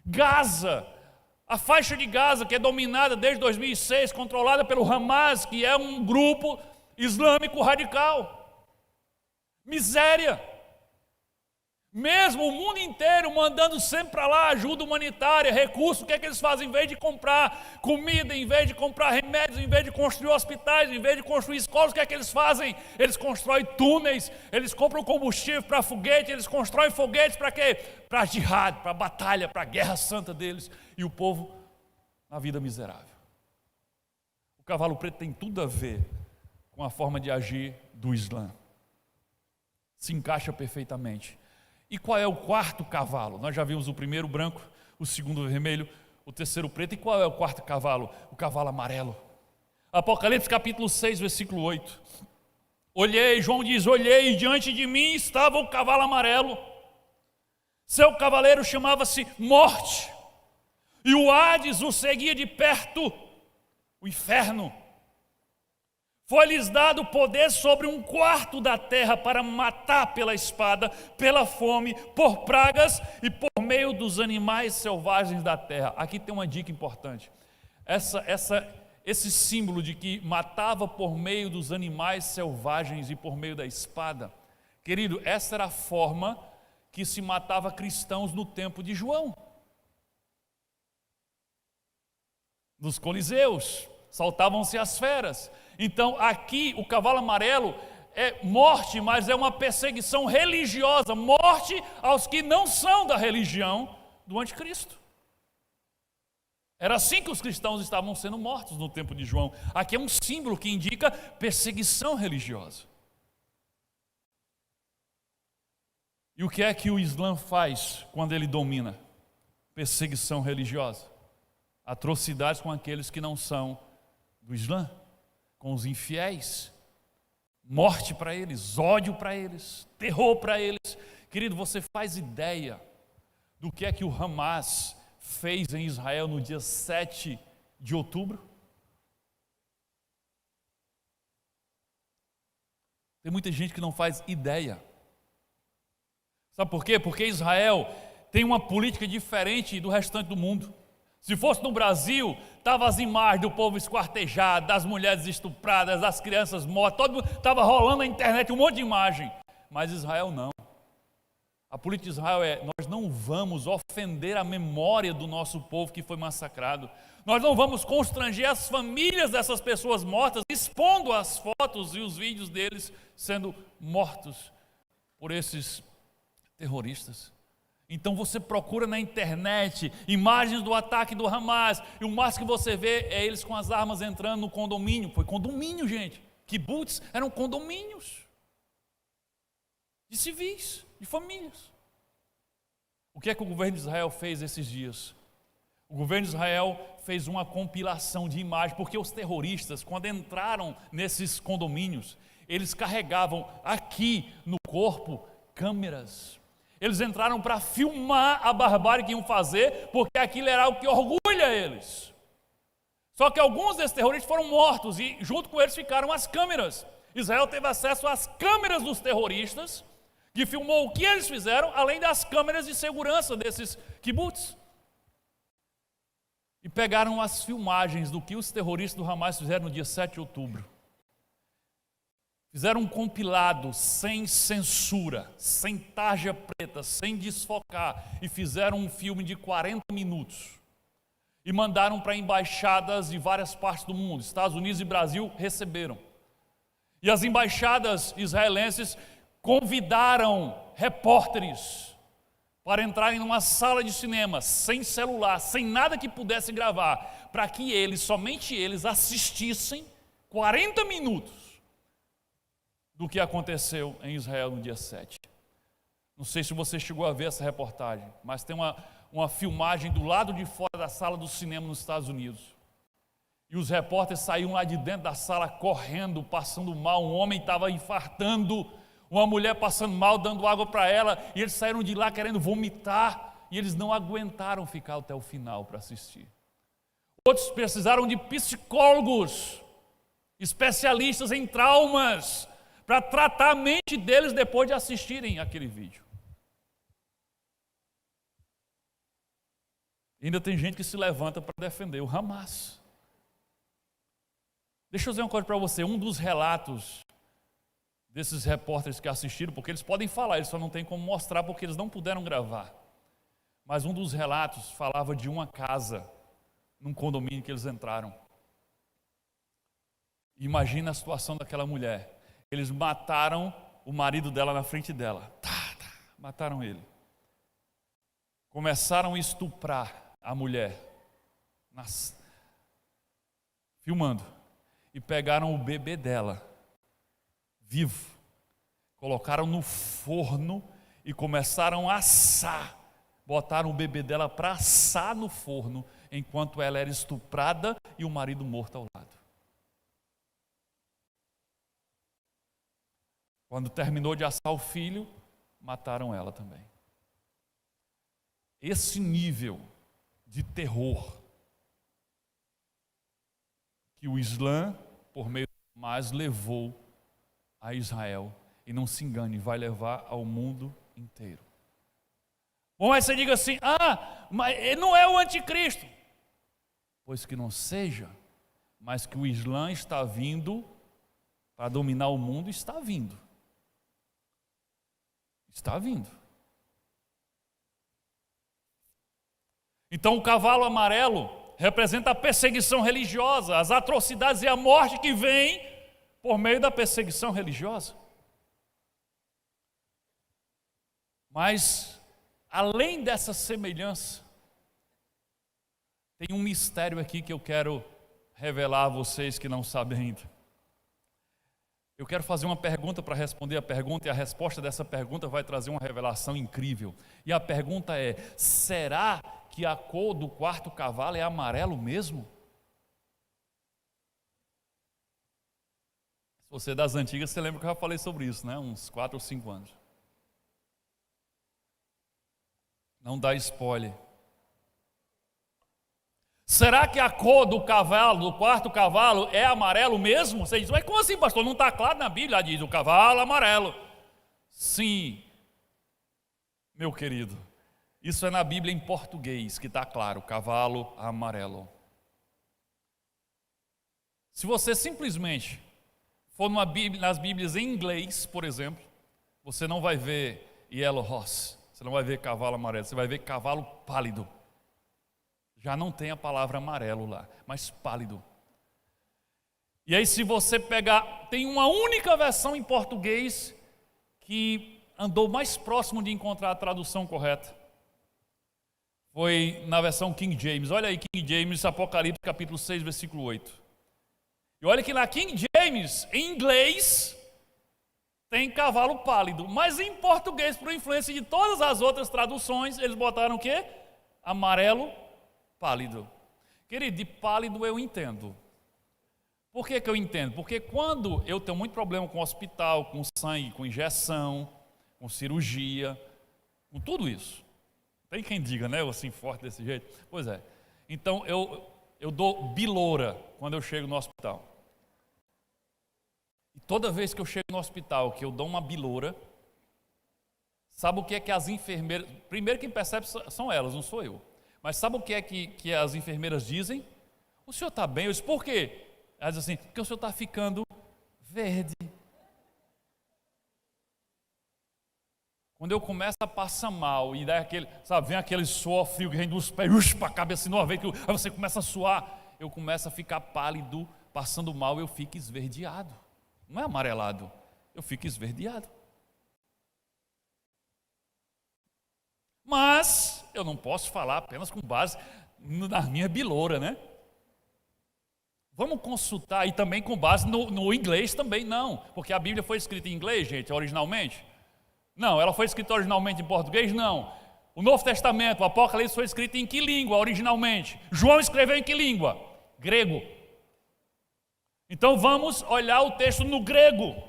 Gaza, a faixa de Gaza, que é dominada desde 2006, controlada pelo Hamas, que é um grupo islâmico radical. Miséria. Mesmo o mundo inteiro mandando sempre para lá ajuda humanitária, recurso, o que é que eles fazem? Em vez de comprar comida, em vez de comprar remédios, em vez de construir hospitais, em vez de construir escolas, o que é que eles fazem? Eles constroem túneis, eles compram combustível para foguete, eles constroem foguetes para quê? Para jihad, para batalha, para a guerra santa deles. E o povo na vida miserável. O cavalo preto tem tudo a ver com a forma de agir do Islã. Se encaixa perfeitamente. E qual é o quarto cavalo? Nós já vimos o primeiro branco, o segundo vermelho, o terceiro preto. E qual é o quarto cavalo? O cavalo amarelo. Apocalipse capítulo 6, versículo 8. Olhei, João diz: olhei, e diante de mim estava o cavalo amarelo. Seu cavaleiro chamava-se Morte, e o Hades o seguia de perto, o inferno. Foi-lhes dado poder sobre 1/4 da terra para matar pela espada, pela fome, por pragas e por meio dos animais selvagens da terra. Aqui tem uma dica importante. Esse símbolo de que matava por meio dos animais selvagens e por meio da espada, querido, essa era a forma que se matava cristãos no tempo de João. Nos coliseus, saltavam-se as feras. Então aqui o cavalo amarelo é morte, mas é uma perseguição religiosa, morte aos que não são da religião do anticristo. Era assim que os cristãos estavam sendo mortos no tempo de João. Aqui é um símbolo que indica perseguição religiosa. E o que é que o Islã faz quando ele domina? Perseguição religiosa. Atrocidades com aqueles que não são do Islã, com os infiéis, morte para eles, ódio para eles, terror para eles. Querido, você faz ideia do que é que o Hamas fez em Israel no dia 7 de outubro? Tem muita gente que não faz ideia. Sabe por quê? Porque Israel tem uma política diferente do restante do mundo. Se fosse no Brasil, estavam as imagens do povo esquartejado, das mulheres estupradas, das crianças mortas, estava rolando na internet um monte de imagem. Mas Israel não. A política de Israel é: nós não vamos ofender a memória do nosso povo que foi massacrado. Nós não vamos constranger as famílias dessas pessoas mortas, expondo as fotos e os vídeos deles sendo mortos por esses terroristas. Então você procura na internet imagens do ataque do Hamas, e o máximo que você vê é eles com as armas entrando no condomínio. Foi condomínio, gente. Kibbutz eram condomínios de civis, de famílias. O que é que o governo de Israel fez esses dias? O governo de Israel fez uma compilação de imagens, porque os terroristas, quando entraram nesses condomínios, eles carregavam aqui no corpo câmeras. Eles entraram para filmar a barbárie que iam fazer, porque aquilo era o que orgulha eles. Só que alguns desses terroristas foram mortos e junto com eles ficaram as câmeras. Israel teve acesso às câmeras dos terroristas, que filmou o que eles fizeram, além das câmeras de segurança desses kibbutz. E pegaram as filmagens do que os terroristas do Hamas fizeram no dia 7 de outubro. Fizeram um compilado sem censura, sem tarja preta, sem desfocar, e fizeram um filme de 40 minutos. E mandaram para embaixadas de várias partes do mundo. Estados Unidos e Brasil receberam. E as embaixadas israelenses convidaram repórteres para entrarem numa sala de cinema, sem celular, sem nada que pudesse gravar, para que eles, somente eles, assistissem 40 minutos do que aconteceu em Israel no dia 7. Não sei se você chegou a ver essa reportagem, mas tem uma filmagem do lado de fora da sala do cinema nos Estados Unidos. E os repórteres saíram lá de dentro da sala correndo, passando mal. Um homem estava infartando, uma mulher passando mal, dando água para ela, e eles saíram de lá querendo vomitar, e eles não aguentaram ficar até o final para assistir. Outros precisaram de psicólogos, especialistas em traumas, para tratar a mente deles depois de assistirem aquele vídeo. E ainda tem gente que se levanta para defender o Hamas. Deixa eu dizer uma coisa para você, um dos relatos desses repórteres que assistiram, porque eles podem falar, eles só não têm como mostrar porque eles não puderam gravar. Mas um dos relatos falava de uma casa, num condomínio que eles entraram. Imagina a situação daquela mulher. Eles mataram o marido dela na frente dela. Mataram ele. Começaram a estuprar a mulher, filmando. E pegaram o bebê dela, vivo, colocaram no forno e começaram a assar. Botaram o bebê dela para assar no forno, enquanto ela era estuprada e o marido morto ao lado. Quando terminou de assar o filho, mataram ela também. Esse nível de terror que o Islã, por meio do Hamas, levou a Israel, e não se engane, vai levar ao mundo inteiro. Bom, mas você diga assim: mas ele não é o anticristo. Pois que não seja, mas que o Islã está vindo para dominar o mundo, está vindo. Está vindo. Então o cavalo amarelo representa a perseguição religiosa, as atrocidades e a morte que vem por meio da perseguição religiosa. Mas, além dessa semelhança, tem um mistério aqui que eu quero revelar a vocês que não sabem ainda. Eu quero fazer uma pergunta para responder a pergunta, e a resposta dessa pergunta vai trazer uma revelação incrível. E a pergunta é: será que a cor do quarto cavalo é amarelo mesmo? Se você é das antigas, você lembra que eu já falei sobre isso, né? Uns 4 ou 5 anos. Não dá spoiler. Será que a cor do cavalo, do quarto cavalo, é amarelo mesmo? Você diz, mas como assim, pastor? Não está claro na Bíblia, diz o cavalo amarelo. Sim, meu querido, isso é na Bíblia em português que está claro, cavalo amarelo. Se você simplesmente for nas Bíblias em inglês, por exemplo, você não vai ver yellow horse, você não vai ver cavalo amarelo, você vai ver cavalo pálido. Já não tem a palavra amarelo lá, mas pálido. E aí se você pegar, tem uma única versão em português que andou mais próximo de encontrar a tradução correta. Foi na versão King James. Olha aí King James, Apocalipse capítulo 6, versículo 8. E olha que na King James, em inglês, tem cavalo pálido. Mas em português, por influência de todas as outras traduções, eles botaram o quê? Amarelo pálido. Querido, de pálido eu entendo. Por que eu entendo? Porque quando eu tenho muito problema com hospital, com sangue, com injeção, com cirurgia, com tudo isso. Tem quem diga, né? Eu assim forte desse jeito. Pois é. Então eu dou biloura quando eu chego no hospital. E toda vez que eu chego no hospital, que eu dou uma biloura, sabe o que é que as enfermeiras... Primeiro quem percebe são elas, não sou eu. Mas sabe o que é que as enfermeiras dizem? O senhor está bem? Eu disse, por quê? Elas dizem assim, porque o senhor está ficando verde. Quando eu começo a passar mal e dá aquele, sabe, vem aquele suor frio que vem dos pés para a cabeça, assim, aí você começa a suar, eu começo a ficar pálido, passando mal, eu fico esverdeado. Não é amarelado, eu fico esverdeado. Mas eu não posso falar apenas com base na minha biloura, né? Vamos consultar, e também com base no inglês também não, porque a Bíblia foi escrita em inglês, gente, originalmente. Não, ela foi escrita originalmente em português? Não. O Novo Testamento, o Apocalipse foi escrito em que língua originalmente? João escreveu em que língua? Grego. Então vamos olhar o texto no grego.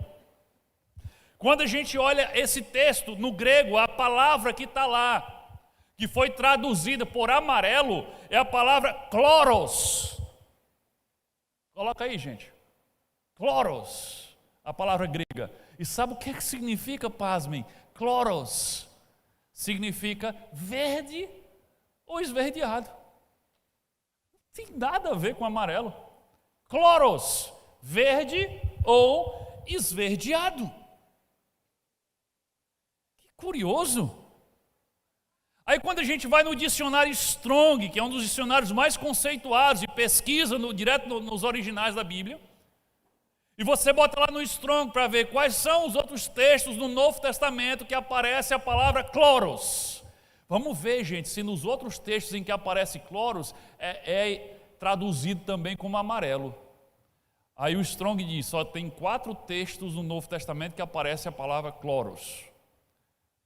Quando a gente olha esse texto no grego, a palavra que está lá, que foi traduzida por amarelo, é a palavra chloros. Coloca aí, gente. Chloros, a palavra grega. E sabe o que significa, pasmem? Chloros significa verde ou esverdeado. Não tem nada a ver com amarelo. Chloros, verde ou esverdeado. Que curioso. Aí quando a gente vai no dicionário Strong, que é um dos dicionários mais conceituados e pesquisa direto nos originais da Bíblia, e você bota lá no Strong para ver quais são os outros textos no Novo Testamento que aparece a palavra chloros. Vamos ver, gente, se nos outros textos em que aparece chloros é traduzido também como amarelo. Aí o Strong diz, só tem 4 textos no Novo Testamento que aparece a palavra chloros.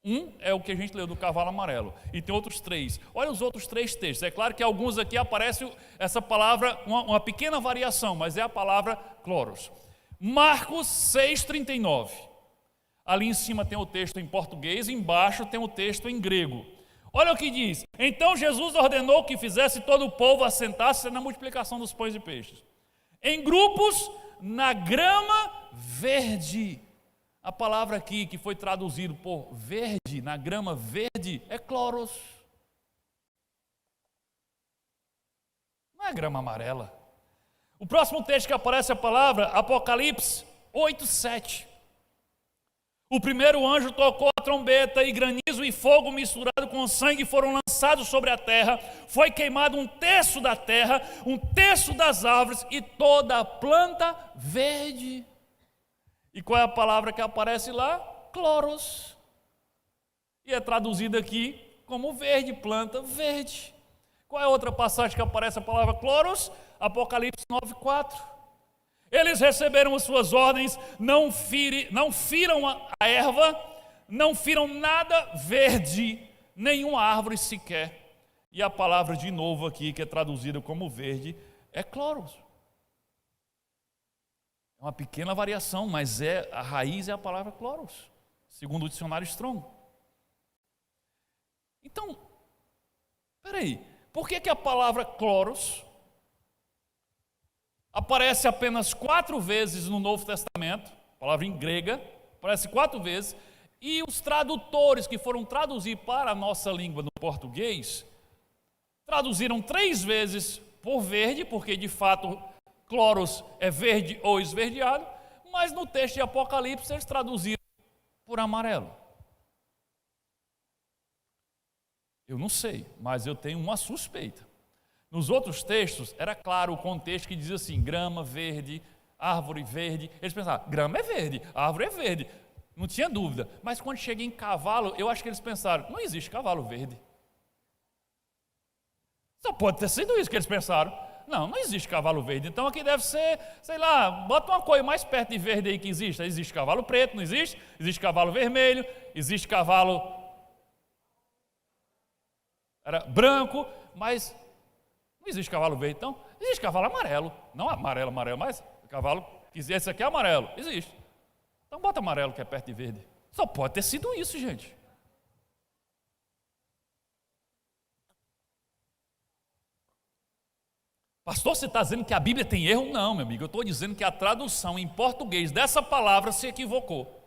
Um é o que a gente leu do cavalo amarelo, e tem outros 3. Olha os outros 3 textos. É claro que alguns aqui aparece essa palavra, uma pequena variação, mas é a palavra chloros. Marcos 6,39. Ali em cima tem o texto em português, embaixo tem o texto em grego. Olha o que diz. Então Jesus ordenou que fizesse todo o povo assentar-se na multiplicação dos pães e peixes, em grupos na grama verde. A palavra aqui que foi traduzido por verde, na grama verde, é chloros. Não é grama amarela. O próximo texto que aparece a palavra, Apocalipse 8:7. O primeiro anjo tocou a trombeta e granizo e fogo misturado com sangue foram lançados sobre a terra. Foi queimado 1/3 da terra, 1/3 das árvores e toda a planta verde. E qual é a palavra que aparece lá? Chloros. E é traduzida aqui como verde, planta verde. Qual é a outra passagem que aparece a palavra chloros? Apocalipse 9:4. Eles receberam as suas ordens, não firam a erva, não firam nada verde, nenhuma árvore sequer. E a palavra de novo aqui, que é traduzida como verde, é chloros. É uma pequena variação, mas a raiz é a palavra chloros, segundo o dicionário Strong. Então, peraí, por que a palavra chloros aparece apenas 4 vezes no Novo Testamento, palavra em grega, aparece 4 vezes, e os tradutores que foram traduzir para a nossa língua no português, traduziram 3 vezes por verde, porque de fato cloros é verde ou esverdeado, mas no texto de Apocalipse eles traduziram por amarelo. Eu não sei, mas eu tenho uma suspeita. Nos outros textos, era claro o contexto que dizia assim, grama verde, árvore verde. Eles pensavam, grama é verde, árvore é verde. Não tinha dúvida. Mas quando chega em cavalo, eu acho que eles pensaram, não existe cavalo verde. Só pode ter sido isso que eles pensaram. Não existe cavalo verde. Então aqui deve ser, sei lá, bota uma coisa mais perto de verde aí que existe. Existe cavalo preto, não existe? Existe cavalo vermelho, existe cavalo branco, mas não existe cavalo verde. Então, existe cavalo amarelo. Não amarelo, mas cavalo, esse aqui é amarelo. Existe. Então bota amarelo que é perto de verde. Só pode ter sido isso, gente. Pastor, você está dizendo que a Bíblia tem erro? Não, meu amigo, eu estou dizendo que a tradução em português dessa palavra se equivocou.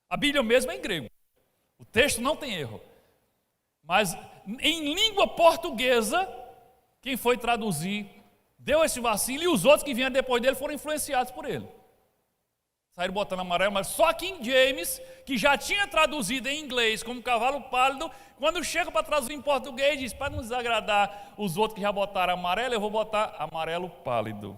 A Bíblia mesmo é em grego. O texto não tem erro. Mas em língua portuguesa, quem foi traduzir deu esse vacilo e os outros que vieram depois dele foram influenciados por ele. Saíram botando amarelo, mas só King James, que já tinha traduzido em inglês como cavalo pálido, quando chega para traduzir em português, diz, para não desagradar os outros que já botaram amarelo, eu vou botar amarelo pálido.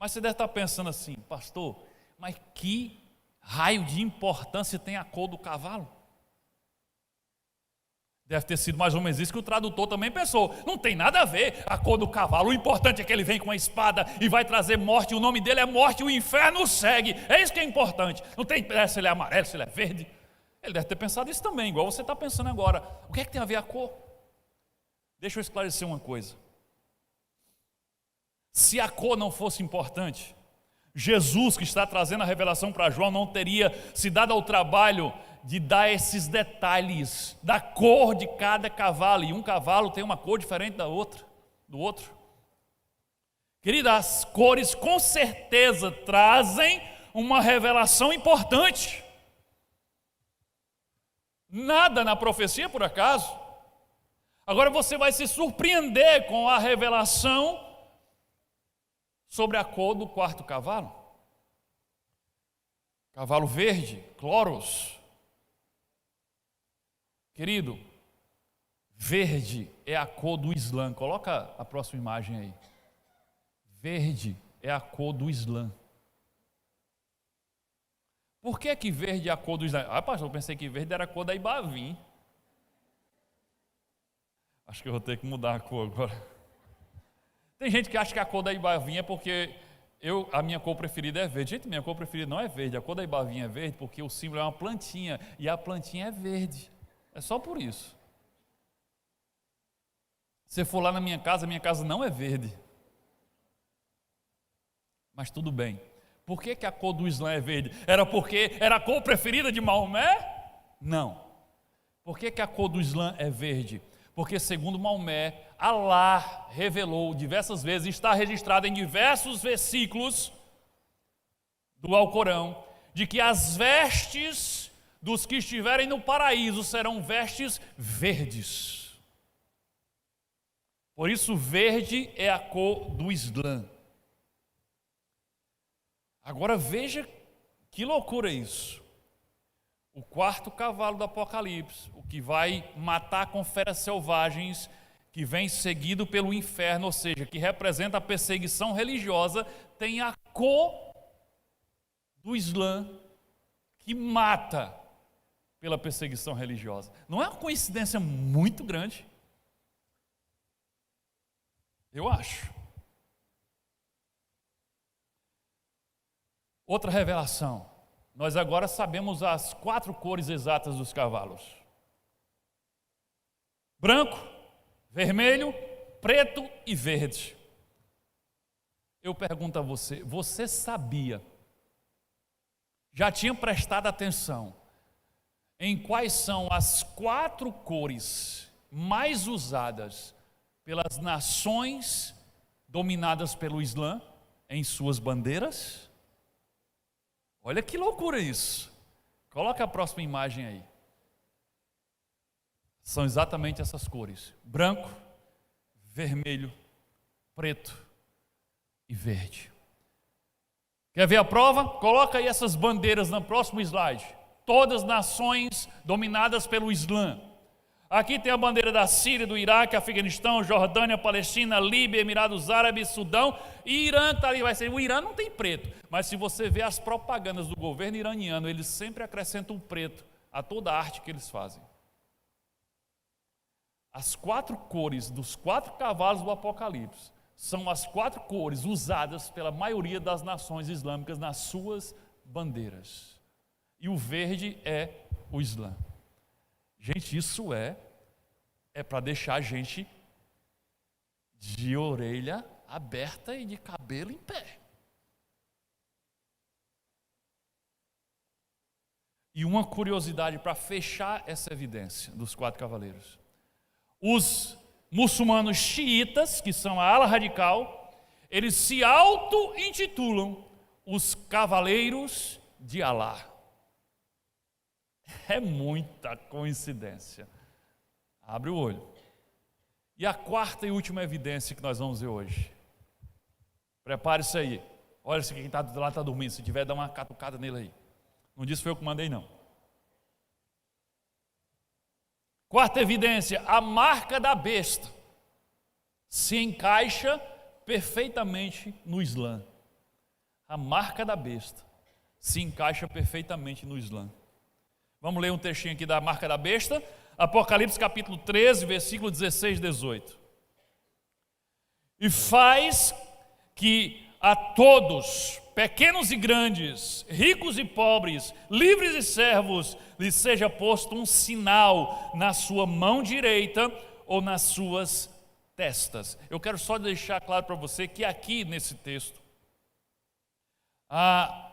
Mas você deve estar pensando assim, pastor, mas que raio de importância tem a cor do cavalo? Deve ter sido mais ou menos isso que o tradutor também pensou. Não tem nada a ver a cor do cavalo. O importante é que ele vem com a espada e vai trazer morte. O nome dele é morte, o inferno o segue. É isso que é importante. Não tem se ele é amarelo, se ele é verde. Ele deve ter pensado isso também, igual você está pensando agora. O que é que tem a ver a cor? Deixa eu esclarecer uma coisa. Se a cor não fosse importante, Jesus, que está trazendo a revelação para João, não teria se dado ao trabalho de dar esses detalhes da cor de cada cavalo, e um cavalo tem uma cor diferente do outro. Querida, as cores com certeza trazem uma revelação importante. Nada na profecia por acaso. Agora você vai se surpreender com a revelação sobre a cor do 4º cavalo. Cavalo verde, cloros. Querido, verde é a cor do Islã. Coloca a próxima imagem aí. Verde é a cor do Islã. Por que verde é a cor do Islã? Pastor, eu pensei que verde era a cor da Ibavim. Acho que eu vou ter que mudar a cor agora. Tem gente que acha que a cor da Ibavim é porque a minha cor preferida é verde. Gente, minha cor preferida não é verde. A cor da Ibavim é verde porque o símbolo é uma plantinha e a plantinha é verde. É só por isso. Se for lá na minha casa não é verde. Mas tudo bem. Por que a cor do Islã é verde? Era porque era a cor preferida de Maomé? Não. Por que a cor do Islã é verde? Porque segundo Maomé, Allah revelou diversas vezes, está registrado em diversos versículos do Alcorão, de que as vestes dos que estiverem no paraíso serão vestes verdes. Por isso, verde é a cor do Islã. Agora veja que loucura isso. O 4º cavalo do Apocalipse, o que vai matar com feras selvagens, que vem seguido pelo inferno, ou seja, que representa a perseguição religiosa, tem a cor do Islã que mata pela perseguição religiosa. Não é uma coincidência muito grande? Eu acho. Outra revelação. Nós agora sabemos as 4 cores exatas dos cavalos: branco, vermelho, preto e verde. Eu pergunto a você, você sabia, já tinha prestado atenção em quais são as 4 cores mais usadas pelas nações dominadas pelo Islã em suas bandeiras. Olha que loucura isso. Coloca a próxima imagem aí. São exatamente essas cores: branco, vermelho, preto e verde. Quer ver a prova? Coloca aí essas bandeiras no próximo slide. Todas nações dominadas pelo Islã. Aqui tem a bandeira da Síria, do Iraque, Afeganistão, Jordânia, Palestina, Líbia, Emirados Árabes, Sudão e Irã está ali. O Irã não tem preto, mas se você ver as propagandas do governo iraniano, eles sempre acrescentam o preto a toda a arte que eles fazem. As 4 cores dos 4 cavalos do Apocalipse são as 4 cores usadas pela maioria das nações islâmicas nas suas bandeiras. E o verde é o Islã. Gente, isso é para deixar a gente de orelha aberta e de cabelo em pé. E uma curiosidade para fechar essa evidência dos 4 cavaleiros. Os muçulmanos xiitas, que são a ala radical, eles se auto-intitulam os Cavaleiros de Alá. É muita coincidência. Abre o olho. E a 4ª e última evidência que nós vamos ver hoje. Prepare-se aí. Olha se quem está do lado está dormindo. Se tiver, dá uma catucada nele aí. Não disse foi eu que mandei, não. 4ª evidência: a marca da besta se encaixa perfeitamente no Islã. A marca da besta se encaixa perfeitamente no Islã. Vamos ler um textinho aqui da marca da besta. Apocalipse capítulo 13, versículo 16 e 18. E faz que a todos, pequenos e grandes, ricos e pobres, livres e servos, lhes seja posto um sinal na sua mão direita ou nas suas testas. Eu quero só deixar claro para você que aqui nesse texto, a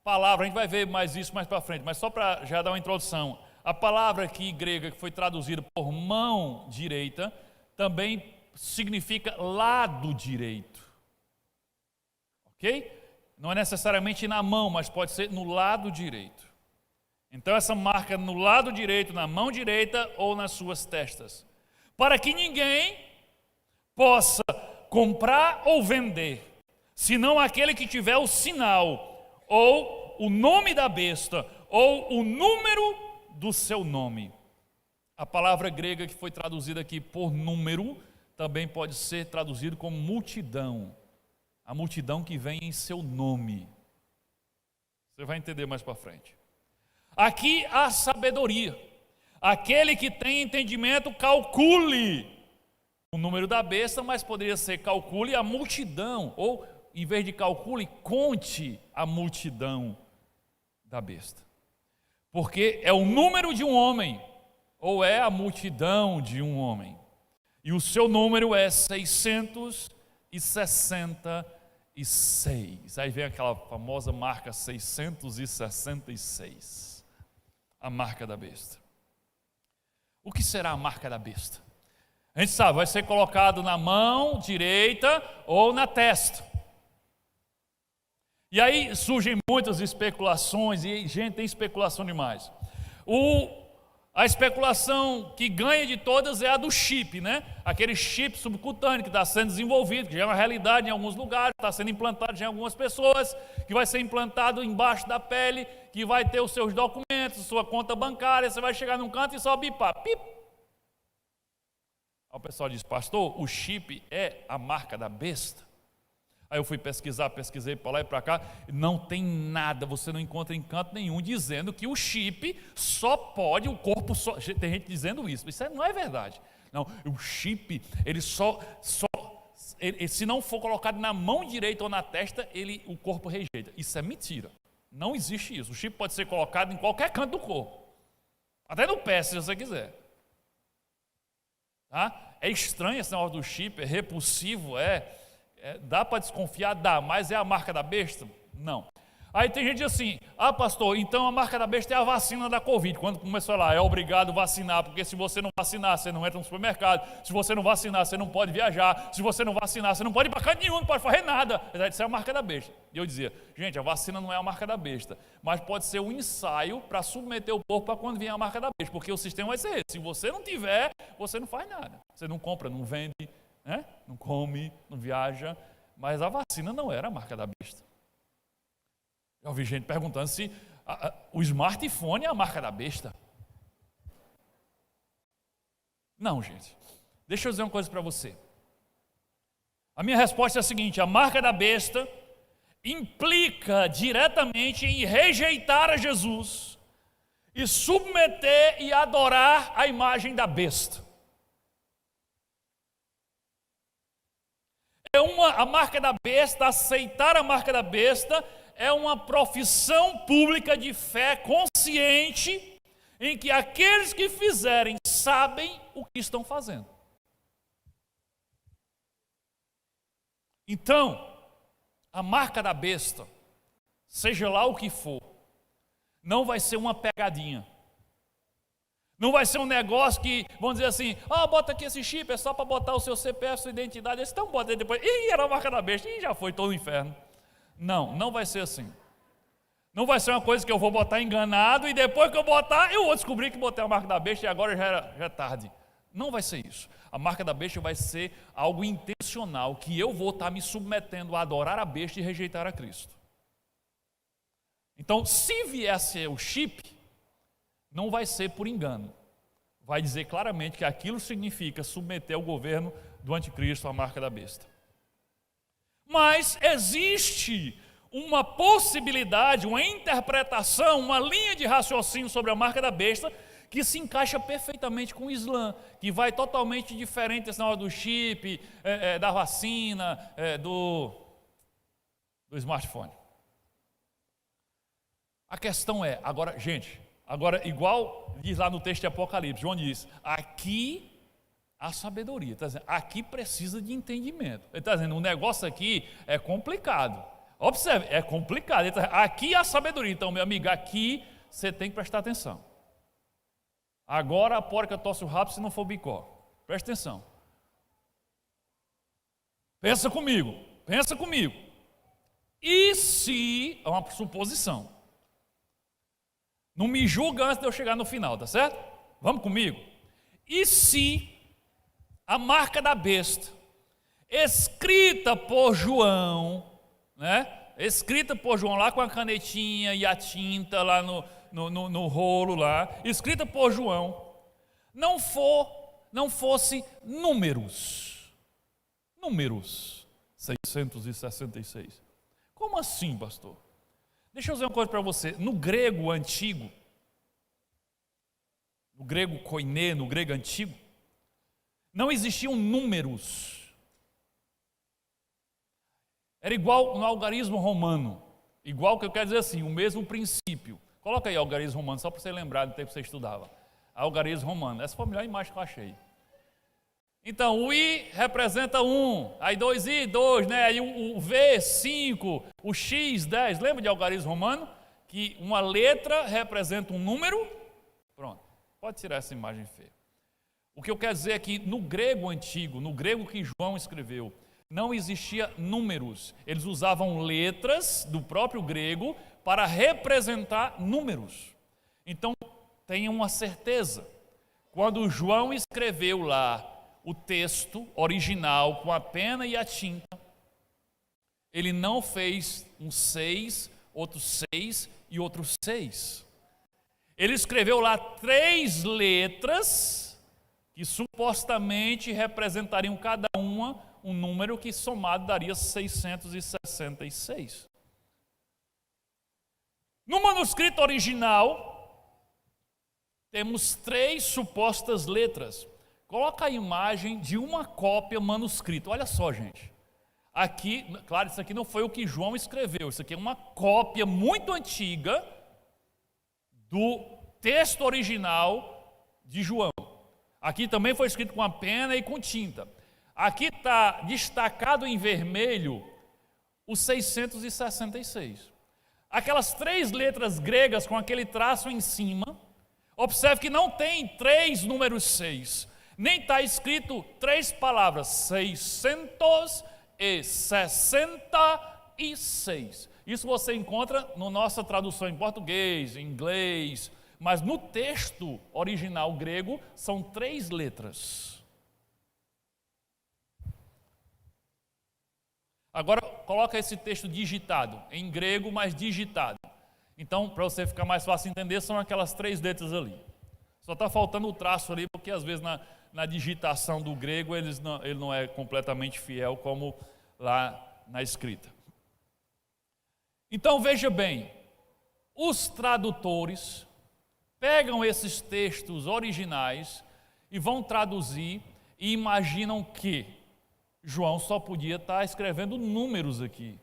palavra, a gente vai ver mais isso mais para frente, mas só para já dar uma introdução, a palavra aqui grega que foi traduzida por mão direita, também significa lado direito. Ok? Não é necessariamente na mão, mas pode ser no lado direito. Então essa marca no lado direito, na mão direita ou nas suas testas. Para que ninguém possa comprar ou vender, senão aquele que tiver o sinal, ou o nome da besta, ou o número do seu nome. A palavra grega que foi traduzida aqui por número, também pode ser traduzido como multidão. A multidão que vem em seu nome. Você vai entender mais para frente. Aqui há sabedoria. Aquele que tem entendimento, calcule o número da besta, mas poderia ser calcule a multidão, ou em vez de calcule, conte a multidão da besta. Porque é o número de um homem, ou é a multidão de um homem. E o seu número é 666. Aí vem aquela famosa marca 666. A marca da besta. O que será a marca da besta? A gente sabe, vai ser colocado na mão direita ou na testa. E aí surgem muitas especulações, e gente, tem especulação demais. A especulação que ganha de todas é a do chip, né? Aquele chip subcutâneo que está sendo desenvolvido, que já é uma realidade em alguns lugares, está sendo implantado já em algumas pessoas, que vai ser implantado embaixo da pele, que vai ter os seus documentos, sua conta bancária, você vai chegar num canto e só bipar, pip. Aí o pessoal diz, pastor, o chip é a marca da besta? Aí eu fui pesquisei para lá e para cá, não tem nada, você não encontra em canto nenhum dizendo que o chip só pode, o corpo só, tem gente dizendo isso não é verdade. Não, o chip, ele ele, se não for colocado na mão direita ou na testa, o corpo rejeita. Isso é mentira, não existe isso. O chip pode ser colocado em qualquer canto do corpo, até no pé se você quiser. Tá? É estranho esse negócio do chip, é repulsivo, dá para desconfiar? Dá, mas é a marca da besta? Não. Aí tem gente assim, pastor, então a marca da besta é a vacina da Covid. Quando começou lá, é obrigado a vacinar, porque se você não vacinar, você não entra no supermercado. Se você não vacinar, você não pode viajar. Se você não vacinar, você não pode ir para canto nenhum, não pode fazer nada. Isso é a marca da besta. E eu dizia, gente, a vacina não é a marca da besta, mas pode ser um ensaio para submeter o povo para quando vier a marca da besta, porque o sistema vai ser esse. Se você não tiver, você não faz nada. Você não compra, não vende, né? Não come, não viaja. Mas a vacina não era a marca da besta. Eu ouvi gente perguntando se o smartphone é a marca da besta. Não, gente. Deixa eu dizer uma coisa para você. A minha resposta é a seguinte: a marca da besta implica diretamente em rejeitar a Jesus e submeter e adorar a imagem da besta. A marca da besta, aceitar a marca da besta, é uma profissão pública de fé consciente, em que aqueles que fizerem sabem o que estão fazendo. Então, a marca da besta, seja lá o que for, não vai ser uma pegadinha. Não vai ser um negócio que, vão dizer assim, bota aqui esse chip, é só para botar o seu CPF, sua identidade, então bota aí depois, era a marca da besta, já foi todo o inferno. Não, não vai ser assim. Não vai ser uma coisa que eu vou botar enganado e depois que eu botar, eu vou descobrir que botei a marca da besta e agora já é tarde. Não vai ser isso. A marca da besta vai ser algo intencional, que eu vou estar me submetendo a adorar a besta e rejeitar a Cristo. Então, se vier a ser o chip, não vai ser por engano. Vai dizer claramente que aquilo significa submeter o governo do anticristo à marca da besta. Mas existe uma possibilidade, uma interpretação, uma linha de raciocínio sobre a marca da besta que se encaixa perfeitamente com o Islã, que vai totalmente diferente na hora do chip, da vacina, do smartphone. A questão é, agora, gente, igual diz lá no texto de Apocalipse, João diz, aqui a sabedoria, está dizendo, aqui precisa de entendimento. Ele está dizendo, o negócio aqui é complicado. Observe, é complicado. Ele tá dizendo, aqui a sabedoria. Então, meu amigo, aqui você tem que prestar atenção. Agora a porca tosse o rabo se não for bicó. Presta atenção. Pensa comigo. E se, é uma suposição. Não me julga antes de eu chegar no final, tá certo? Vamos comigo? E se a marca da besta, escrita por João, né? Escrita por João lá com a canetinha e a tinta lá no rolo lá, escrita por João, não fosse números 666. Como assim, pastor? Deixa eu dizer uma coisa para você. No grego antigo, no grego koiné, no grego antigo, não existiam números. Era igual no algarismo romano. Igual que eu quero dizer assim, o mesmo princípio. Coloca aí algarismo romano, só para você lembrar do tempo que você estudava. Algarismo romano. Essa foi a melhor imagem que eu achei. Então, o I representa 1, aí 2I, 2, né? Aí o V, 5, o X, 10. Lembra de algarismo romano? Que uma letra representa um número. Pronto, pode tirar essa imagem feia. O que eu quero dizer é que no grego antigo, no grego que João escreveu, não existia números. Eles usavam letras do próprio grego para representar números. Então, tenham uma certeza. Quando João escreveu lá o texto original com a pena e a tinta, ele não fez um 6, outro 6 e outro 6. Ele escreveu lá 3 letras que supostamente representariam cada uma um número que somado daria 666. No manuscrito original, temos 3 supostas letras. Coloca a imagem de uma cópia manuscrita. Olha só, gente. Aqui, claro, isso aqui não foi o que João escreveu. Isso aqui é uma cópia muito antiga do texto original de João. Aqui também foi escrito com a pena e com tinta. Aqui está destacado em vermelho o 666. aquelas 3 letras gregas com aquele traço em cima, observe que não tem 3 números 6, nem está escrito 3 palavras, 666. Isso você encontra na nossa tradução em português, em inglês, mas no texto original grego são 3 letras. Agora coloca esse texto digitado, em grego, mas digitado. Então, para você ficar mais fácil entender, são aquelas 3 letras ali. Só está faltando o traço ali, porque às vezes na digitação do grego ele não é completamente fiel como lá na escrita. Então veja bem, os tradutores pegam esses textos originais e vão traduzir e imaginam que João só podia estar escrevendo números aqui.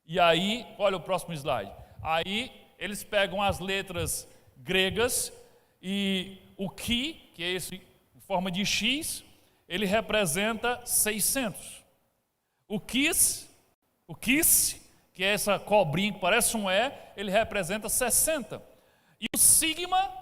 E aí, olha o próximo slide. Aí eles pegam as letras gregas e o que é esse em forma de X, ele representa 600. O quis, que é essa cobrinha que parece um E, ele representa 60. E o sigma,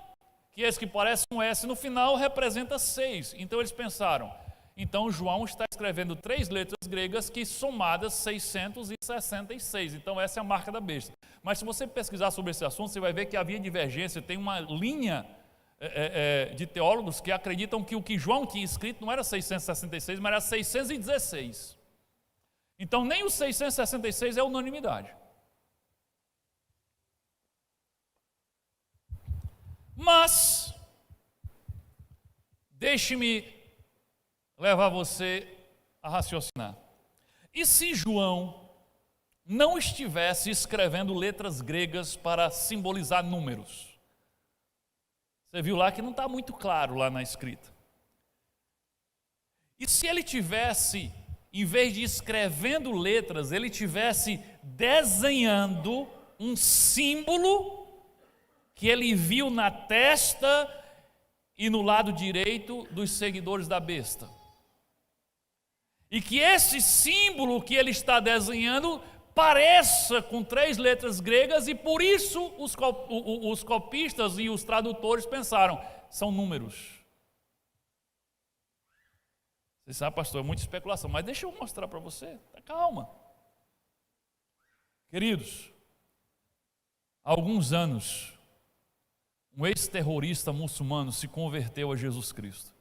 que é esse que parece um S no final, representa 6. Então eles pensaram, então João está escrevendo 3 letras gregas que somadas 666. Então essa é a marca da besta. Mas se você pesquisar sobre esse assunto, você vai ver que havia divergência. Tem uma linha de teólogos que acreditam que o que João tinha escrito não era 666, mas era 616. Então nem o 666 é unanimidade. Mas deixe-me levar você a raciocinar. E se João não estivesse escrevendo letras gregas para simbolizar números? Você viu lá que não está muito claro lá na escrita. E se ele tivesse, em vez de escrevendo letras, ele tivesse desenhando um símbolo que ele viu na testa e no lado direito dos seguidores da besta? E que esse símbolo que ele está desenhando pareça com 3 letras gregas, e por isso os copistas e os tradutores pensaram, são números. Você sabe, pastor, é muita especulação, mas deixa eu mostrar para você, calma. Queridos, há alguns anos, um ex-terrorista muçulmano se converteu a Jesus Cristo.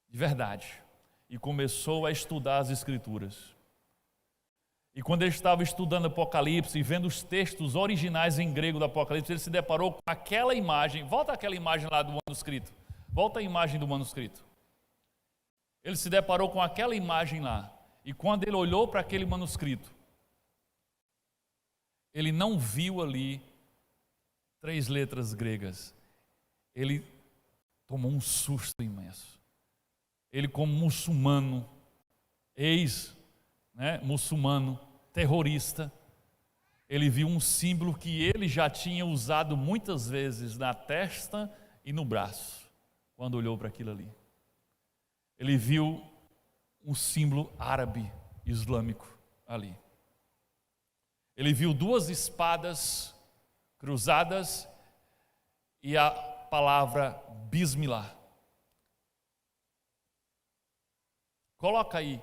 De verdade. E começou a estudar as Escrituras. E quando ele estava estudando Apocalipse e vendo os textos originais em grego do Apocalipse, ele se deparou com aquela imagem. Volta aquela imagem lá do manuscrito. Volta a imagem do manuscrito. Ele se deparou com aquela imagem lá. E quando ele olhou para aquele manuscrito, ele não viu ali 3 letras gregas. Ele tomou um susto imenso. Ele, como muçulmano, muçulmano, terrorista, ele viu um símbolo que ele já tinha usado muitas vezes na testa e no braço, quando olhou para aquilo ali. Ele viu um símbolo árabe islâmico ali. Ele viu 2 espadas cruzadas e a palavra Bismillah. Coloca aí,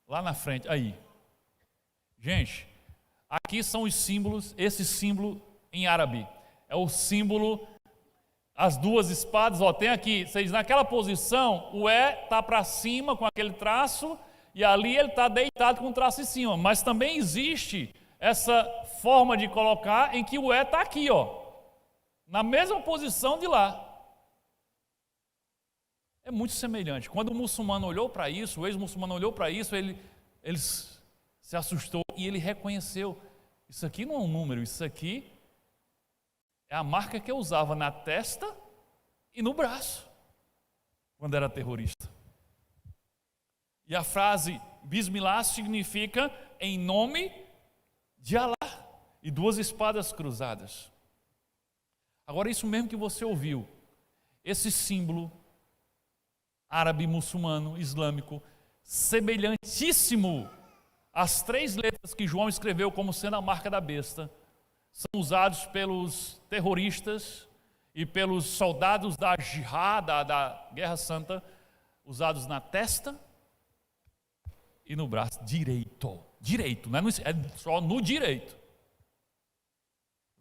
lá na frente, aí. Gente, aqui são os símbolos, esse símbolo em árabe. É o símbolo, as 2 espadas, tem aqui, vocês naquela posição, o E está para cima com aquele traço, e ali ele está deitado com o traço em cima. Mas também existe essa forma de colocar em que o E está aqui, na mesma posição de lá. É muito semelhante. Quando o muçulmano olhou para isso, o ex-muçulmano olhou para isso, ele se assustou e ele reconheceu. Isso aqui não é um número, isso aqui é a marca que eu usava na testa e no braço, quando era terrorista. E a frase Bismillah significa em nome de Alá, e 2 espadas cruzadas. Agora, isso mesmo que você ouviu, esse símbolo árabe, muçulmano, islâmico, semelhantíssimo As 3 letras que João escreveu como sendo a marca da besta são usados pelos terroristas e pelos soldados da Jihad, da Guerra Santa, usados na testa e no braço direito. Direito, não é só no direito.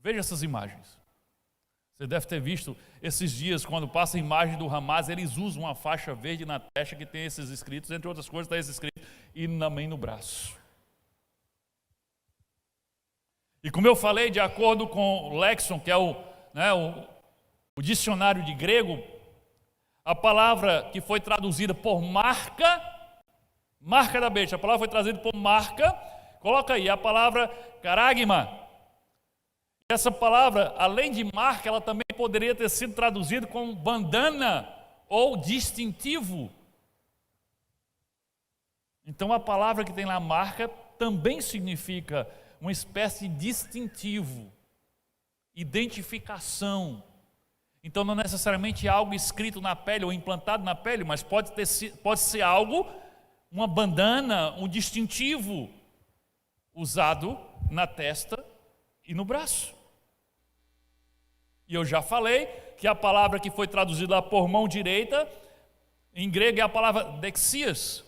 Veja essas imagens. Você deve ter visto esses dias, quando passa a imagem do Hamas, eles usam uma faixa verde na testa que tem esses escritos, entre outras coisas está esse escrito, e também no braço. E como eu falei, de acordo com o Lexon, que é o dicionário de grego, a palavra que foi traduzida por marca da besta, a palavra foi traduzida por marca, coloca aí, a palavra caragma. Essa palavra, além de marca, ela também poderia ter sido traduzida como bandana ou distintivo. Então a palavra que tem lá marca também significa uma espécie de distintivo, identificação. Então não necessariamente algo escrito na pele ou implantado na pele, mas pode ser algo, uma bandana, um distintivo usado na testa e no braço. E eu já falei que a palavra que foi traduzida lá por mão direita, em grego é a palavra dexias,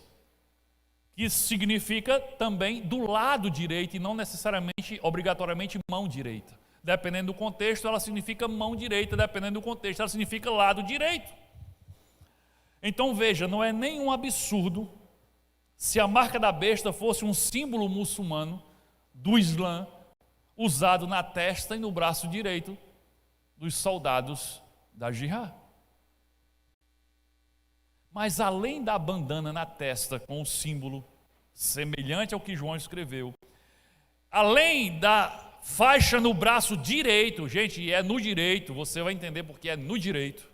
que significa também do lado direito e não necessariamente, obrigatoriamente, mão direita. Dependendo do contexto, ela significa mão direita, dependendo do contexto, ela significa lado direito. Então veja, não é nenhum absurdo se a marca da besta fosse um símbolo muçulmano do Islã, usado na testa e no braço direito dos soldados da Jihad. Mas além da bandana na testa com o símbolo semelhante ao que João escreveu, além da faixa no braço direito, gente, é no direito, você vai entender porque é no direito.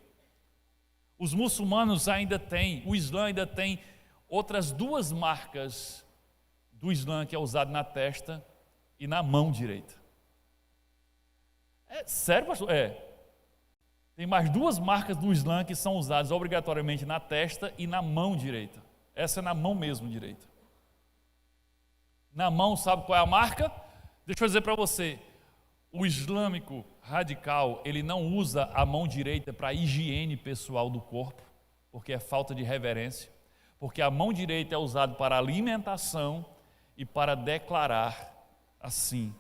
Os muçulmanos ainda têm, o Islã ainda tem outras 2 marcas do Islã que é usado na testa e na mão direita. É sério, pastor? Tem mais 2 marcas do Islã que são usadas obrigatoriamente na testa e na mão direita. Essa é na mão mesmo direita. Na mão, sabe qual é a marca? Deixa eu dizer para você, o islâmico radical, ele não usa a mão direita para higiene pessoal do corpo, porque é falta de reverência, porque a mão direita é usada para alimentação e para declarar assim,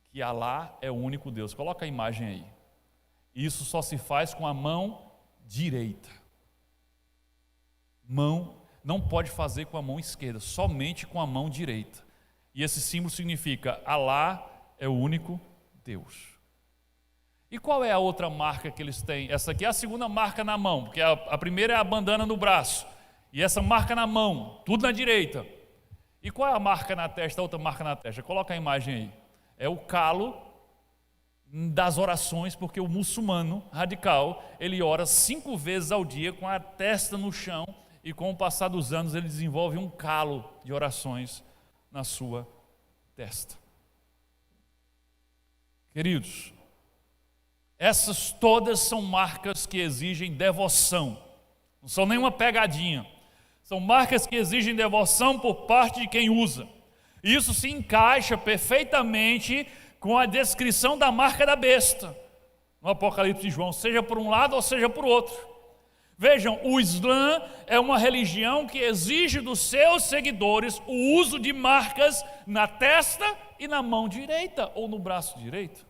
que Alá é o único Deus. Coloca a imagem aí. Isso só se faz com a mão direita. Não pode fazer com a mão esquerda, somente com a mão direita. E esse símbolo significa Alá é o único Deus. E qual é a outra marca que eles têm? Essa aqui é a segunda marca na mão, porque a primeira é a bandana no braço. E essa marca na mão, tudo na direita. E qual é a marca na testa, a outra marca na testa? Coloca a imagem aí. É o calo das orações, porque o muçulmano radical, ele ora 5 vezes ao dia com a testa no chão e com o passar dos anos ele desenvolve um calo de orações na sua testa. Queridos, essas todas são marcas que exigem devoção, não são nenhuma pegadinha, são marcas que exigem devoção por parte de quem usa. Isso se encaixa perfeitamente com a descrição da marca da besta no Apocalipse de João, seja por um lado ou seja por outro. Vejam, o Islã é uma religião que exige dos seus seguidores o uso de marcas na testa e na mão direita ou no braço direito.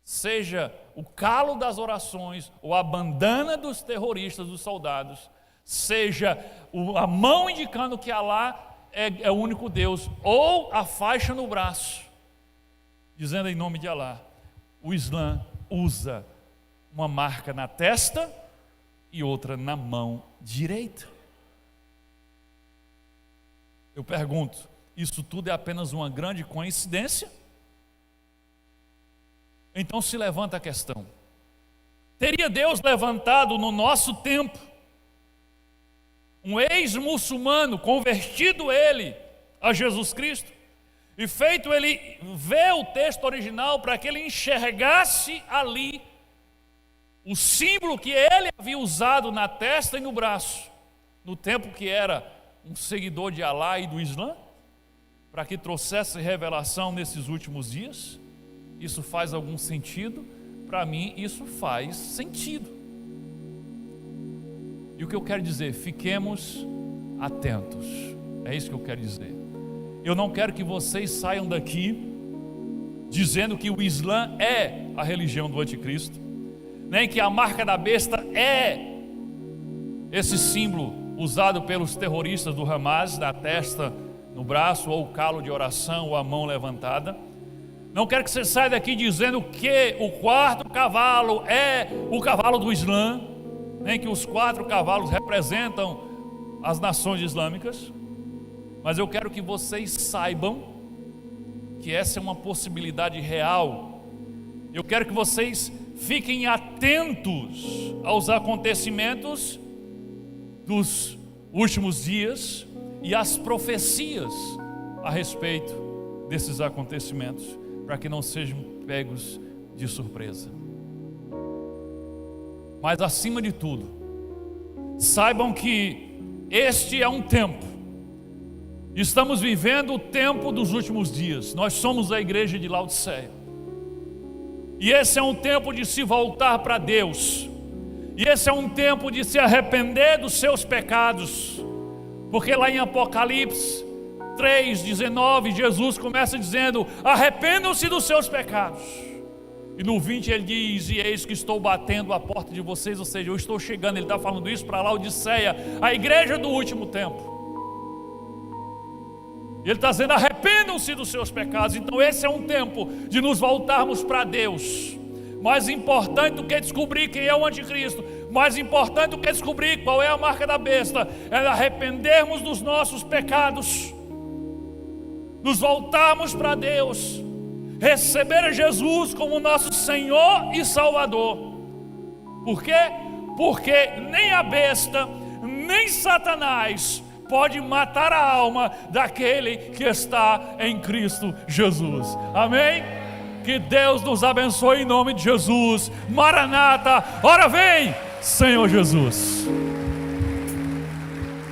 Seja o calo das orações ou a bandana dos terroristas, dos soldados, seja a mão indicando que Alá é o único Deus, ou a faixa no braço, dizendo em nome de Alá. O Islã usa uma marca na testa e outra na mão direita. Eu pergunto, isso tudo é apenas uma grande coincidência? Então se levanta a questão: teria Deus levantado no nosso tempo um ex-muçulmano, convertido ele a Jesus Cristo, e feito ele ver o texto original para que ele enxergasse ali o símbolo que ele havia usado na testa e no braço, no tempo que era um seguidor de Alá e do Islã? para que trouxesse revelação nesses últimos dias? Isso faz algum sentido? Para mim, isso faz sentido. E o que eu quero dizer? Fiquemos atentos. É isso que eu quero dizer. Eu não quero que vocês saiam daqui dizendo que o Islã é a religião do anticristo, nem que a marca da besta é esse símbolo usado pelos terroristas do Hamas na testa, no braço, ou o calo de oração, ou a mão levantada. Não quero que você saia daqui dizendo que o quarto cavalo é o cavalo do Islã, nem que os 4 cavalos representam as nações islâmicas. Mas eu quero que vocês saibam que essa é uma possibilidade real. Eu quero que vocês fiquem atentos aos acontecimentos dos últimos dias e às profecias a respeito desses acontecimentos, para que não sejam pegos de surpresa. Mas acima de tudo, saibam que este é um tempo. Estamos vivendo o tempo dos últimos dias. Nós somos a igreja de Laodiceia. E esse é um tempo de se voltar para Deus. E esse é um tempo de se arrepender dos seus pecados. Porque lá em Apocalipse 3:19, Jesus começa dizendo: arrependam-se dos seus pecados. E no 20 ele diz: e eis que estou batendo a porta de vocês. Ou seja, eu estou chegando. Ele está falando isso para Laodiceia, a igreja do último tempo. Ele está dizendo: arrependam-se dos seus pecados. Então esse é um tempo de nos voltarmos para Deus. Mais importante do que descobrir quem é o anticristo, mais importante do que descobrir qual é a marca da besta, é arrependermos dos nossos pecados, nos voltarmos para Deus, receber a Jesus como nosso Senhor e Salvador. Por quê? Porque nem a besta, nem Satanás pode matar a alma daquele que está em Cristo Jesus. Amém? Que Deus nos abençoe em nome de Jesus. Maranata, ora vem, Senhor Jesus.